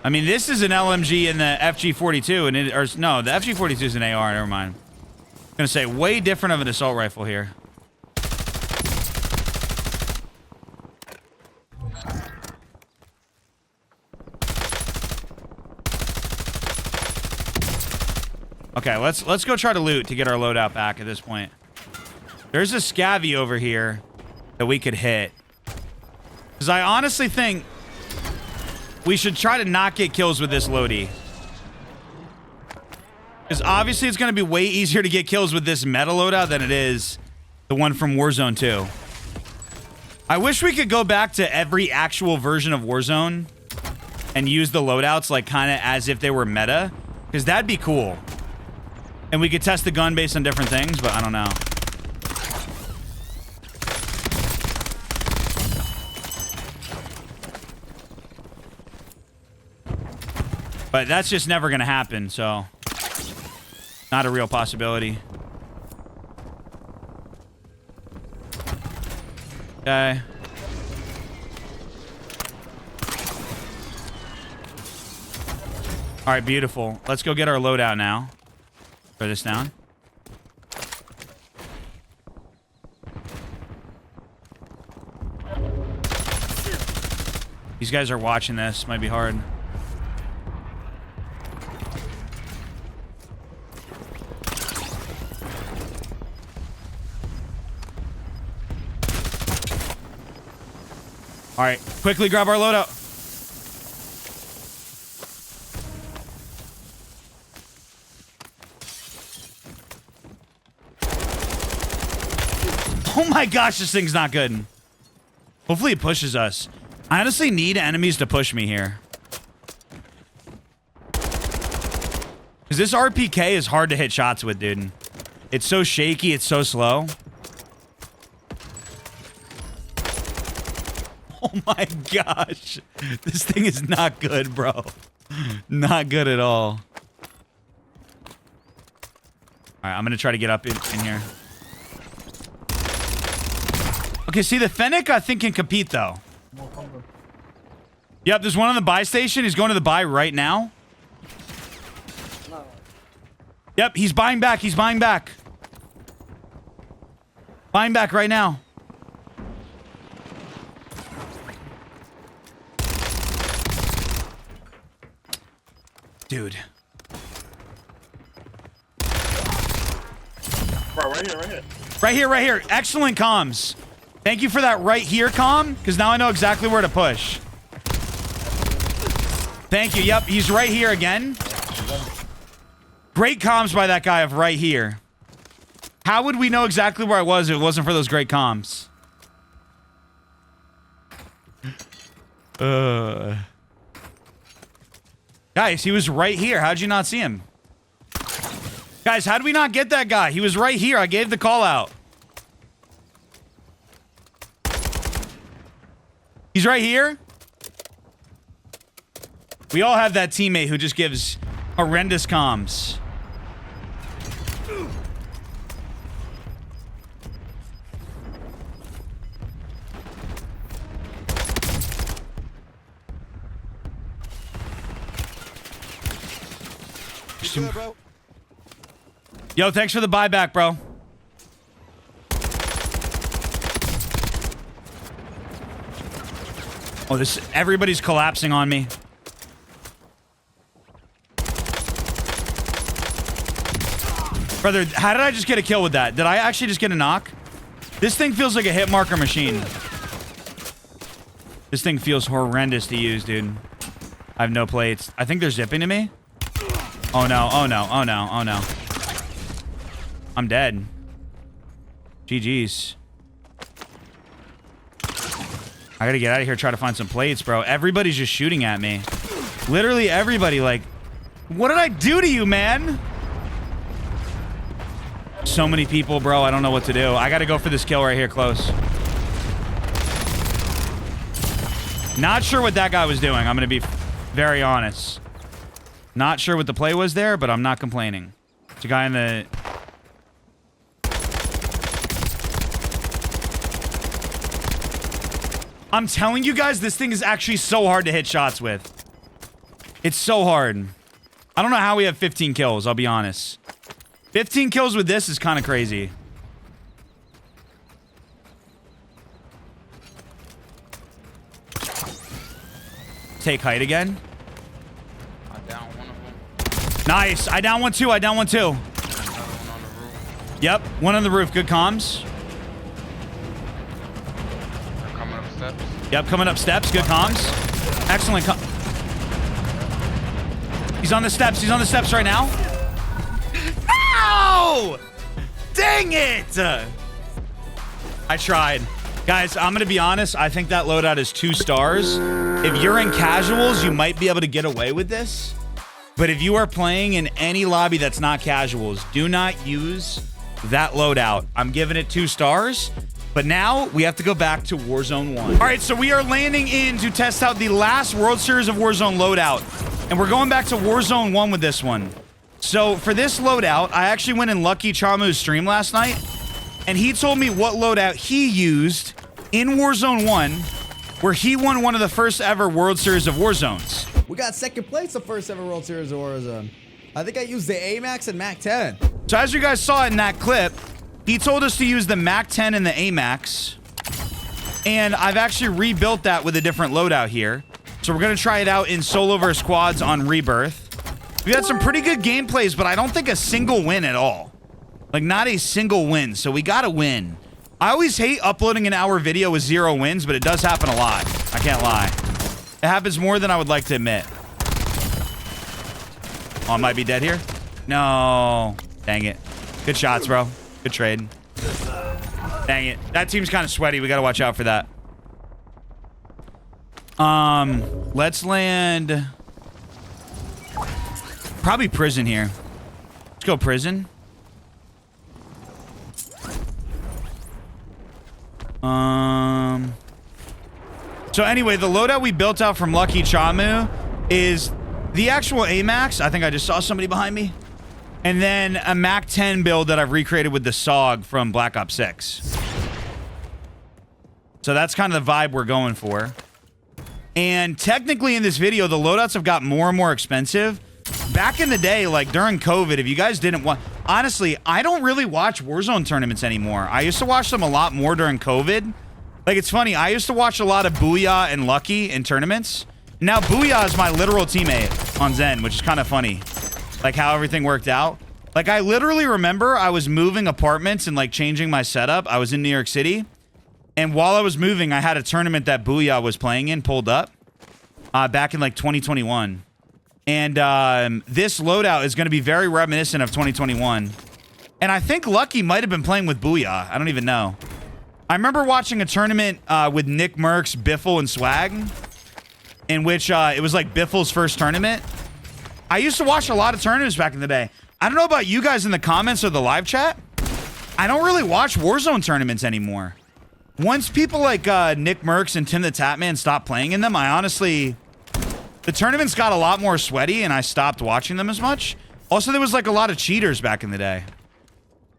I mean, this is an LMG in the FG42. And it, or no, the FG42 is an AR. Never mind. I'm going to say way different of an assault rifle here. Okay, let's go try to loot to get our loadout back at this point. There's a scavvy over here that we could hit. Because I honestly think we should try to not get kills with this loadie. Because obviously it's going to be way easier to get kills with this meta loadout than it is the one from Warzone 2. I wish we could go back to every actual version of Warzone and use the loadouts like kind of as if they were meta. Because that'd be cool. And we could test the gun based on different things, but I don't know. But that's just never going to happen, so... Not a real possibility. Okay. All right, beautiful. Let's go get our loadout now. Throw this down. These guys are watching this. Might be hard. All right, quickly grab our loadout. Oh my gosh, this thing's not good. Hopefully it pushes us. I honestly need enemies to push me here. Because this RPK is hard to hit shots with, dude. It's so shaky, it's so slow. Oh my gosh. This thing is not good, bro. Not good at all. Alright, I'm gonna try to get up in here. Okay, see, the Fennec, I think, can compete, though. Yep, there's one on the buy station. He's going to the buy right now. Yep, he's buying back. He's buying back. Buying back right now. Dude. Bro, right here, right here. Right here, right here. Excellent comms. Thank you for that right here comm, because now I know exactly where to push. Thank you. Yep, he's right here again. Great comms by that guy of right here. How would we know exactly where I was if it wasn't for those great comms? Guys, he was right here. How'd you not see him? Guys, how did we not get that guy? He was right here. I gave the call out. He's right here. We all have that teammate who just gives horrendous comms. Good, bro. Yo, thanks for the buyback, bro. Oh, everybody's collapsing on me. Brother, how did I just get a kill with that? Did I actually just get a knock? This thing feels like a hit marker machine. This thing feels horrendous to use, dude. I have no plates. I think they're zipping to me. Oh no, oh no, oh no, oh no. I'm dead. GG's. I gotta get out of here, try to find some plates, bro. Everybody's just shooting at me. Literally everybody, like... What did I do to you, man? So many people, bro. I don't know what to do. I gotta go for this kill right here, close. Not sure what that guy was doing. I'm gonna be very honest. Not sure what the play was there, but I'm not complaining. It's a guy in the... I'm telling you guys, this thing is actually so hard to hit shots with. It's so hard. I don't know how we have 15 kills, I'll be honest. 15 kills with this is kind of crazy. Take height again. I down one of them. Nice. I down one too. I down one too. Another one on the roof. Yep. One on the roof. Good comms. They're coming up steps. Yep. Coming up steps. Good comms. Excellent. He's on the steps. He's on the steps right now. No! Dang it! I tried. Guys, I'm going to be honest. I think that loadout is 2 stars. If you're in casuals, you might be able to get away with this. But if you are playing in any lobby that's not casuals, do not use that loadout. I'm giving it 2 stars. But now we have to go back to Warzone 1. All right, so we are landing in to test out the last World Series of Warzone loadout. And we're going back to Warzone 1 with this one. So for this loadout, I actually went in Lucky Chamu's stream last night. And he told me what loadout he used in Warzone 1, where he won one of the first ever World Series of Warzones. We got second place the first ever World Series of Warzone. I think I used the AMAX and MAC 10. So as you guys saw in that clip, he told us to use the MAC 10 and the AMAX. And I've actually rebuilt that with a different loadout here. So we're going to try it out in solo versus squads on Rebirth. We had some pretty good gameplays, but I don't think a single win at all. Like, not a single win. So we got to win. I always hate uploading an hour video with 0 wins, but it does happen a lot. I can't lie. It happens more than I would like to admit. Oh, I might be dead here. No. Dang it. Good shots, bro. Good trade. Dang it. That team's kind of sweaty. We got to watch out for that. Let's land... probably prison here. Let's go prison. So anyway, the loadout we built out from Lucky Chamu is the actual AMAX. I think I just saw somebody behind me. And then a MAC 10 build that I've recreated with the SOG from Black Ops 6. So that's kind of the vibe we're going for. And technically in this video, the loadouts have got more and more expensive. Back in the day, like during COVID, if you guys didn't want... honestly, I don't really watch Warzone tournaments anymore. I used to watch them a lot more during COVID. Like, it's funny. I used to watch a lot of Booyah and Lucky in tournaments. Now, Booyah is my literal teammate on Zen, which is kind of funny. Like, how everything worked out. Like, I literally remember I was moving apartments and, like, changing my setup. I was in New York City. And while I was moving, I had a tournament that Booyah was playing in pulled up back in, like, 2021. And this loadout is going to be very reminiscent of 2021. And I think Lucky might have been playing with Booyah. I don't even know. I remember watching a tournament with Nick Merckx, Biffle, and Swag, in which it was like Biffle's first tournament. I used to watch a lot of tournaments back in the day. I don't know about you guys in the comments or the live chat. I don't really watch Warzone tournaments anymore. Once people like Nick Merckx and Tim the Tatman stopped playing in them, I honestly... the tournaments got a lot more sweaty, and I stopped watching them as much. Also, there was like a lot of cheaters back in the day.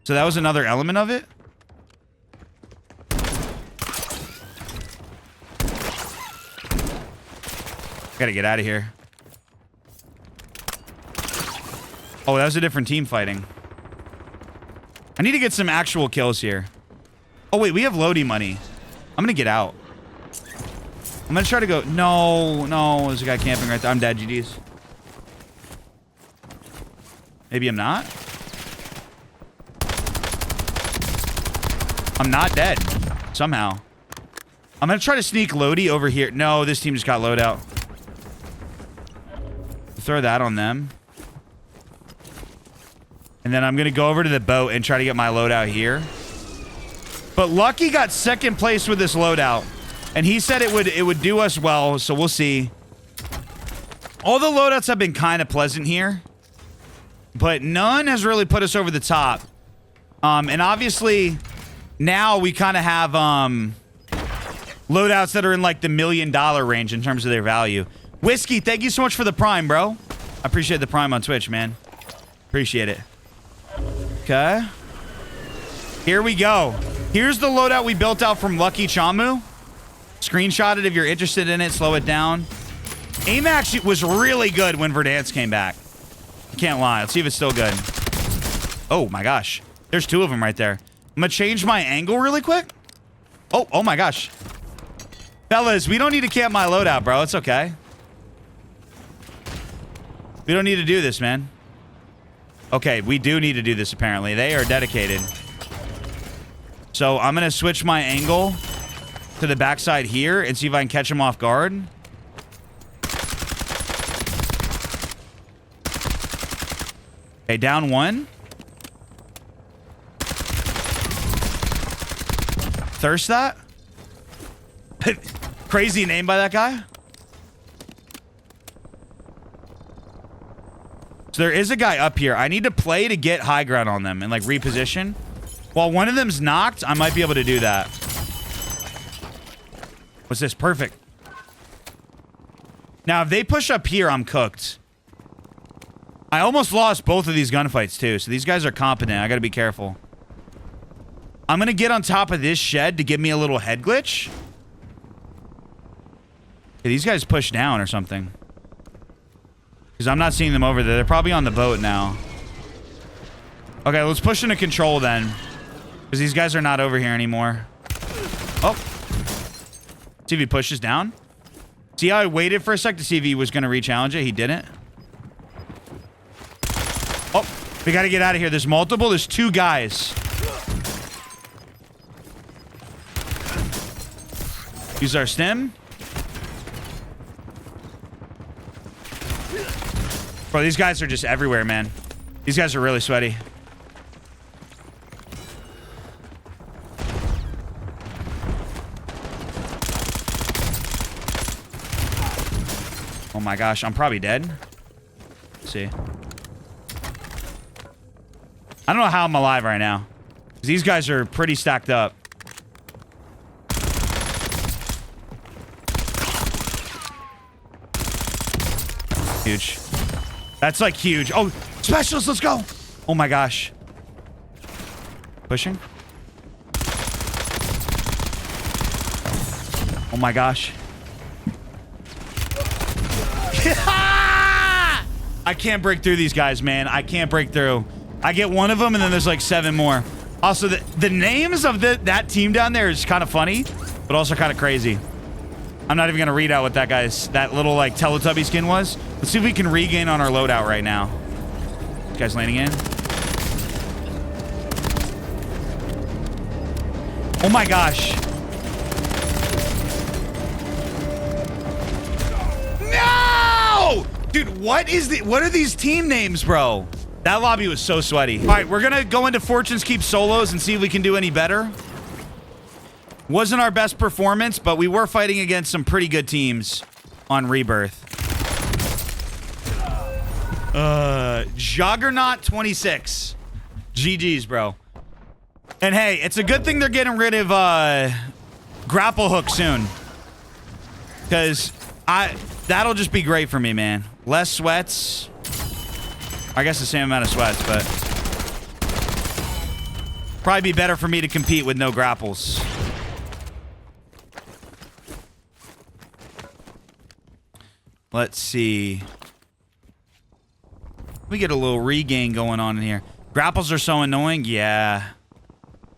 So that was another element of it. Gotta get out of here. Oh, that was a different team fighting. I need to get some actual kills here. Oh, wait, we have loading money. I'm gonna get out. I'm gonna try to go... no, no, there's a guy camping right there. I'm dead, GDs. Maybe I'm not? I'm not dead. Somehow. I'm gonna try to sneak Lodi over here. No, this team just got loadout. Throw that on them. And then I'm gonna go over to the boat and try to get my loadout here. But Lucky got second place with this loadout. And he said it would do us well, so we'll see. All the loadouts have been kind of pleasant here. But none has really put us over the top. And obviously, now we kind of have loadouts that are in like the $1 million range in terms of their value. Whiskey, thank you so much for the Prime, bro. I appreciate the Prime on Twitch, man. Appreciate it. Okay. Here we go. Here's the loadout we built out from Lucky Chamu. Screenshot it if you're interested in it. Slow it down. Aim actually was really good when Verdansk came back. Can't lie. Let's see if it's still good. Oh, my gosh. There's 2 of them right there. I'm going to change my angle really quick. Oh my gosh. Fellas, we don't need to camp my loadout, bro. It's okay. We don't need to do this, man. Okay, we do need to do this, apparently. They are dedicated. So I'm going to switch my angle to the backside here and see if I can catch him off guard. Okay, down 1. Thirst that? Crazy name by that guy. So there is a guy up here. I need to play to get high ground on them and like reposition. While one of them's knocked, I might be able to do that. What's this? Perfect. Now, if they push up here, I'm cooked. I almost lost both of these gunfights, too. So these guys are competent. I got to be careful. I'm going to get on top of this shed to give me a little head glitch. Okay, these guys push down or something. Because I'm not seeing them over there. They're probably on the boat now. Okay, let's push into control then. Because these guys are not over here anymore. Oh. See if he pushes down. See how I waited for a sec to see if he was going to re-challenge it? He didn't. Oh, we got to get out of here. There's multiple. There's 2 guys. Use our stim. Bro, these guys are just everywhere, man. These guys are really sweaty. Oh my gosh, I'm probably dead. Let's see. I don't know how I'm alive right now. These guys are pretty stacked up. Huge. That's like huge. Oh, specialist, let's go. Oh my gosh. Pushing. Oh my gosh. I can't break through these guys, man. I can't break through. I get one of them, and then there's like 7 more. Also, the names of that team down there is kind of funny, but also kind of crazy. I'm not even going to read out what that little like Teletubby skin was. Let's see if we can regain on our loadout right now. This guy's landing in. Oh my gosh. No! Dude, what are these team names, bro? That lobby was so sweaty. All right, we're going to go into Fortune's Keep solos and see if we can do any better. Wasn't our best performance, but we were fighting against some pretty good teams on Rebirth. Juggernaut 26. GG's, bro. And hey, it's a good thing they're getting rid of grapple hook soon. Because that'll just be great for me, man. Less sweats. I guess the same amount of sweats, but probably be better for me to compete with no grapples. Let's see. We get a little regain going on in here. Grapples are so annoying. Yeah.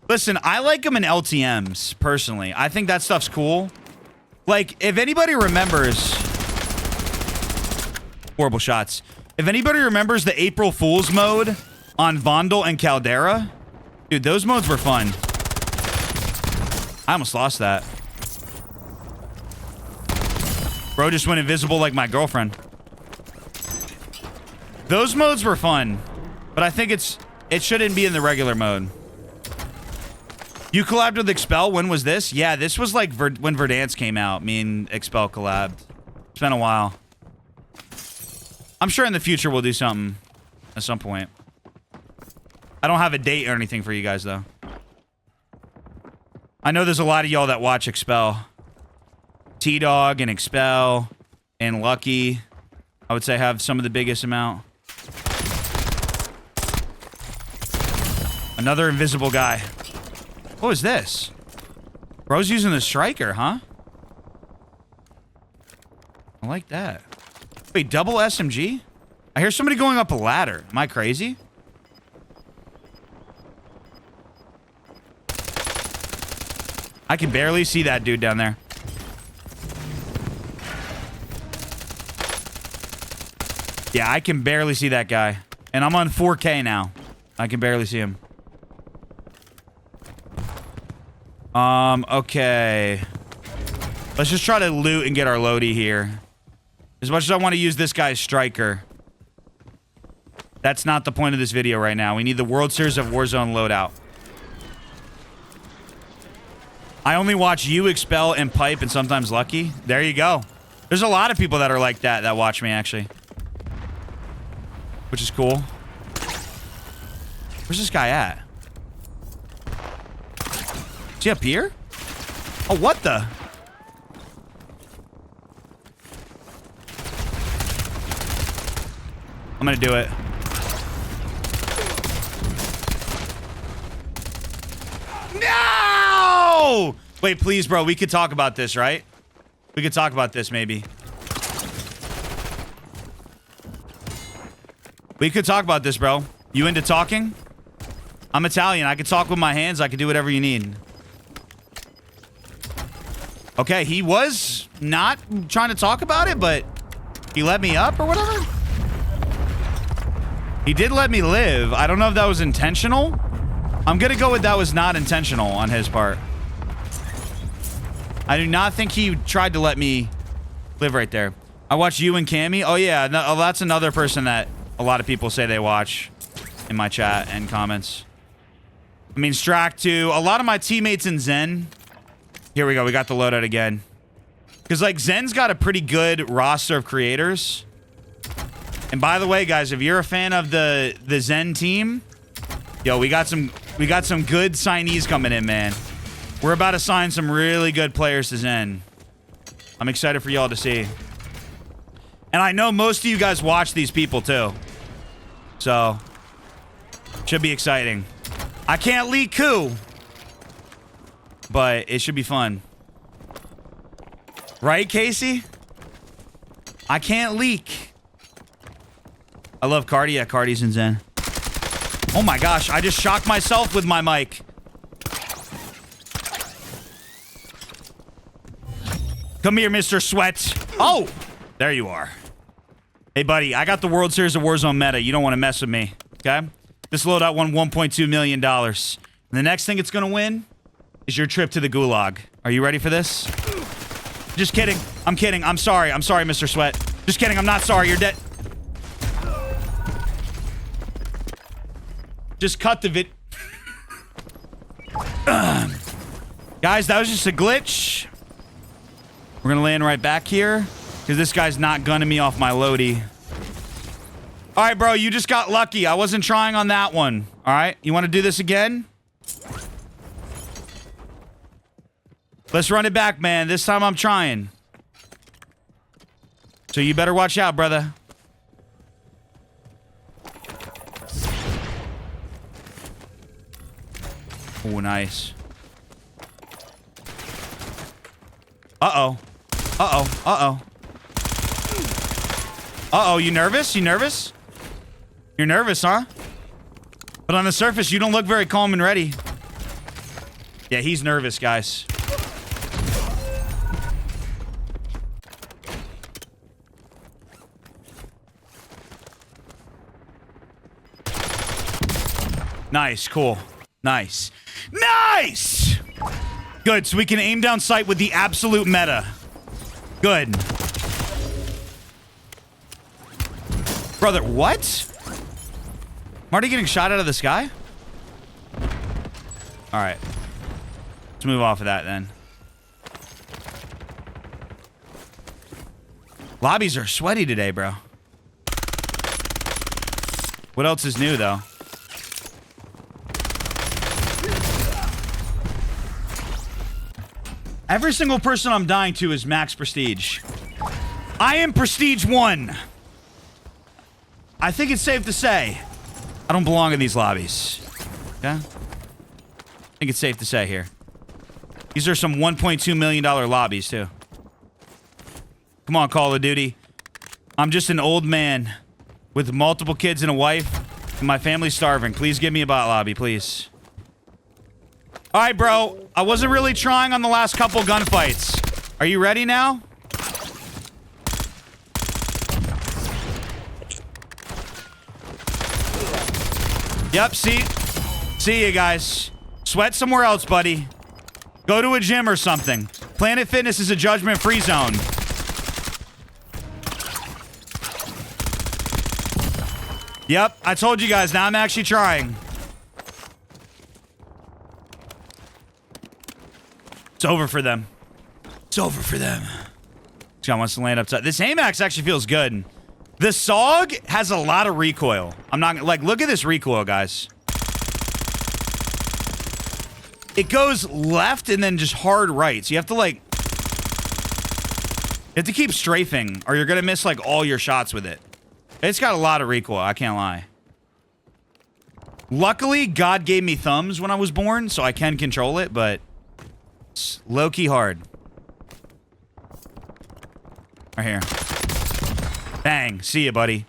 Listen, I like them in LTMs, personally. I think that stuff's cool. Like, if anybody remembers... Horrible shots. If anybody remembers the April Fool's mode on Vondel and Caldera, dude, those modes were fun. I almost lost that. Bro just went invisible like my girlfriend. Those modes were fun, but I think it shouldn't be in the regular mode. You collabed with Expel. When was this? Yeah, this was like when Verdansk came out. Me and Expel collabed. It's been a while. I'm sure in the future we'll do something at some point. I don't have a date or anything for you guys, though. I know there's a lot of y'all that watch Expel. T-Dog and Expel and Lucky, I would say, have some of the biggest amount. Another invisible guy. What was this? Bro's using the striker, huh? I like that. Wait, double SMG? I hear somebody going up a ladder. Am I crazy? I can barely see that dude down there. Yeah, I can barely see that guy. And I'm on 4K now. I can barely see him. Okay. Let's just try to loot and get our loadie here. As much as I want to use this guy's striker, that's not the point of this video right now. We need the World Series of Warzone loadout. I only watch you, Expel, and Pipe, and sometimes Lucky. There you go. There's a lot of people that are like that watch me, actually. which is cool. Where's this guy at? Is he up here? Oh, what the? I'm gonna do it. No! Wait, please, bro. We could talk about this, right? We could talk about this, maybe. We could talk about this, bro. You into talking? I'm Italian. I can talk with my hands. I can do whatever you need. Okay, he was not trying to talk about it, but he let me up or whatever. He did let me live. I don't know if that was intentional. I'm gonna go with that was not intentional on his part. I do not think he tried to let me live right there. I watch you and Cammy. Oh, yeah. No, oh, that's another person that a lot of people say they watch in my chat and comments. I mean, Strack too. A lot of my teammates in Zen. Here we go. We got the loadout again. Because, like, Zen's got a pretty good roster of creators. And by the way, guys, if you're a fan of the Zen team, yo, we got some good signees coming in, man. We're about to sign some really good players to Zen. I'm excited for y'all to see. And I know most of you guys watch these people, too. So, should be exciting. I can't leak coup, but it should be fun. Right, Casey? I can't leak. I love Cardi. Yeah, Cardi's in Zen. Oh my gosh, I just shocked myself with my mic. Come here, Mr. Sweat. Oh, there you are. Hey, buddy, I got the World Series of Warzone meta. You don't want to mess with me, okay? This loadout won $1.2 million. And the next thing it's going to win is your trip to the Gulag. Are you ready for this? Just kidding. I'm kidding. I'm sorry. I'm sorry, Mr. Sweat. Just kidding. I'm not sorry. You're dead. Just cut the vid. Guys, that was just a glitch. We're going to land right back here because this guy's not gunning me off my loadie. All right, bro, you just got lucky. I wasn't trying on that one. All right, you want to do this again? Let's run it back, man. This time I'm trying. So you better watch out, brother. Oh, nice. Uh-oh. Uh-oh. Uh-oh. Uh-oh, you nervous? You nervous? You're nervous, huh? But on the surface, you don't look very calm and ready. Yeah, he's nervous, guys. Nice, cool. Nice. Nice! Good, so we can aim down sight with the absolute meta. Good. Brother, what? I'm already getting shot out of the sky? Alright. Let's move off of that, then. Lobbies are sweaty today, bro. What else is new, though? Every single person I'm dying to is max prestige. I am prestige 1. I think it's safe to say I don't belong in these lobbies. Okay? I think it's safe to say here. These are some $1.2 million lobbies, too. Come on, Call of Duty. I'm just an old man with multiple kids and a wife, and my family's starving. Please give me a bot lobby, please. All right, bro. I wasn't really trying on the last couple gunfights. Are you ready now? Yep, see you guys. Sweat somewhere else, buddy. Go to a gym or something. Planet Fitness is a judgment-free zone. Yep, I told you guys. Now I'm actually trying. It's over for them. It's over for them. This guy wants to land up top. This AMAX actually feels good. The SOG has a lot of recoil. I'm not like, look at this recoil, guys. It goes left and then just hard right. So you have to like, you have to keep strafing or you're going to miss like all your shots with it. It's got a lot of recoil. I can't lie. Luckily, God gave me thumbs when I was born, so I can control it, but it's low-key hard. Right here. Bang. See ya, buddy.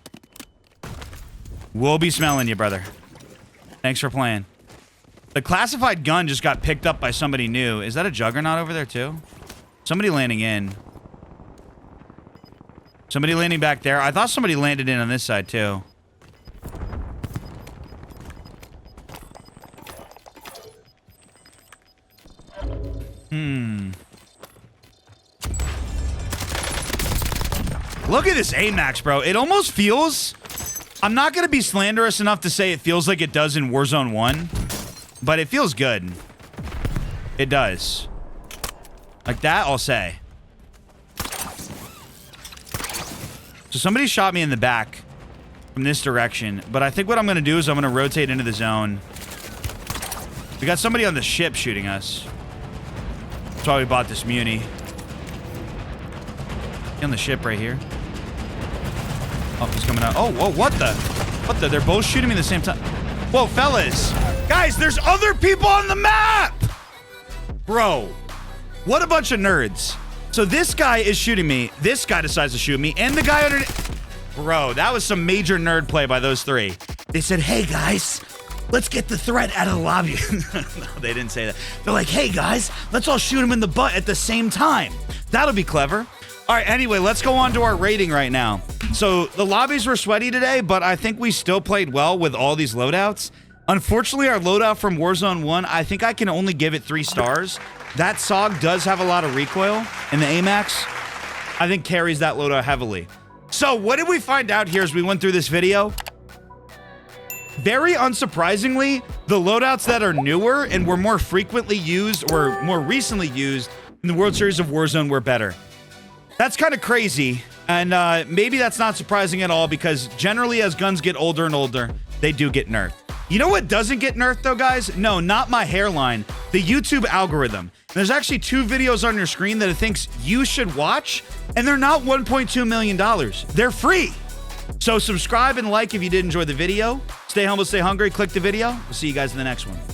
We'll be smelling you, brother. Thanks for playing. The classified gun just got picked up by somebody new. Is that a juggernaut over there, too? Somebody landing in. Somebody landing back there. I thought somebody landed in on this side, too. Look at this AMAX, bro. It almost feels... I'm not going to be slanderous enough to say it feels like it does in Warzone 1. But it feels good. It does. Like that, I'll say. So somebody shot me in the back from this direction. But I think what I'm going to do is I'm going to rotate into the zone. We got somebody on the ship shooting us. That's why we bought this muni. On the ship right here. Oh, he's coming out. Oh, whoa, what the? What the? They're both shooting me at the same time. Whoa, fellas. Guys, there's other people on the map! Bro, what a bunch of nerds. So this guy is shooting me. This guy decides to shoot me. And the guy underneath... Bro, that was some major nerd play by those three. They said, hey, guys, let's get the threat out of the lobby. No, they didn't say that. They're like, hey, guys, let's all shoot him in the butt at the same time. That'll be clever. All right, anyway, let's go on to our rating right now. So the lobbies were sweaty today, but I think we still played well with all these loadouts. Unfortunately, our loadout from Warzone 1, I think I can only give it 3 stars. That SOG does have a lot of recoil, and the AMAX, I think, carries that loadout heavily. So what did we find out here as we went through this video? Very unsurprisingly, the loadouts that are newer and were more frequently used or more recently used in the World Series of Warzone were better. That's kind of crazy, and maybe that's not surprising at all because generally as guns get older and older, they do get nerfed. You know what doesn't get nerfed though, guys? No, not my hairline. The YouTube algorithm. There's actually 2 videos on your screen that it thinks you should watch, and they're not $1.2 million. They're free. So subscribe and like if you did enjoy the video. Stay humble, stay hungry, click the video. We'll see you guys in the next one.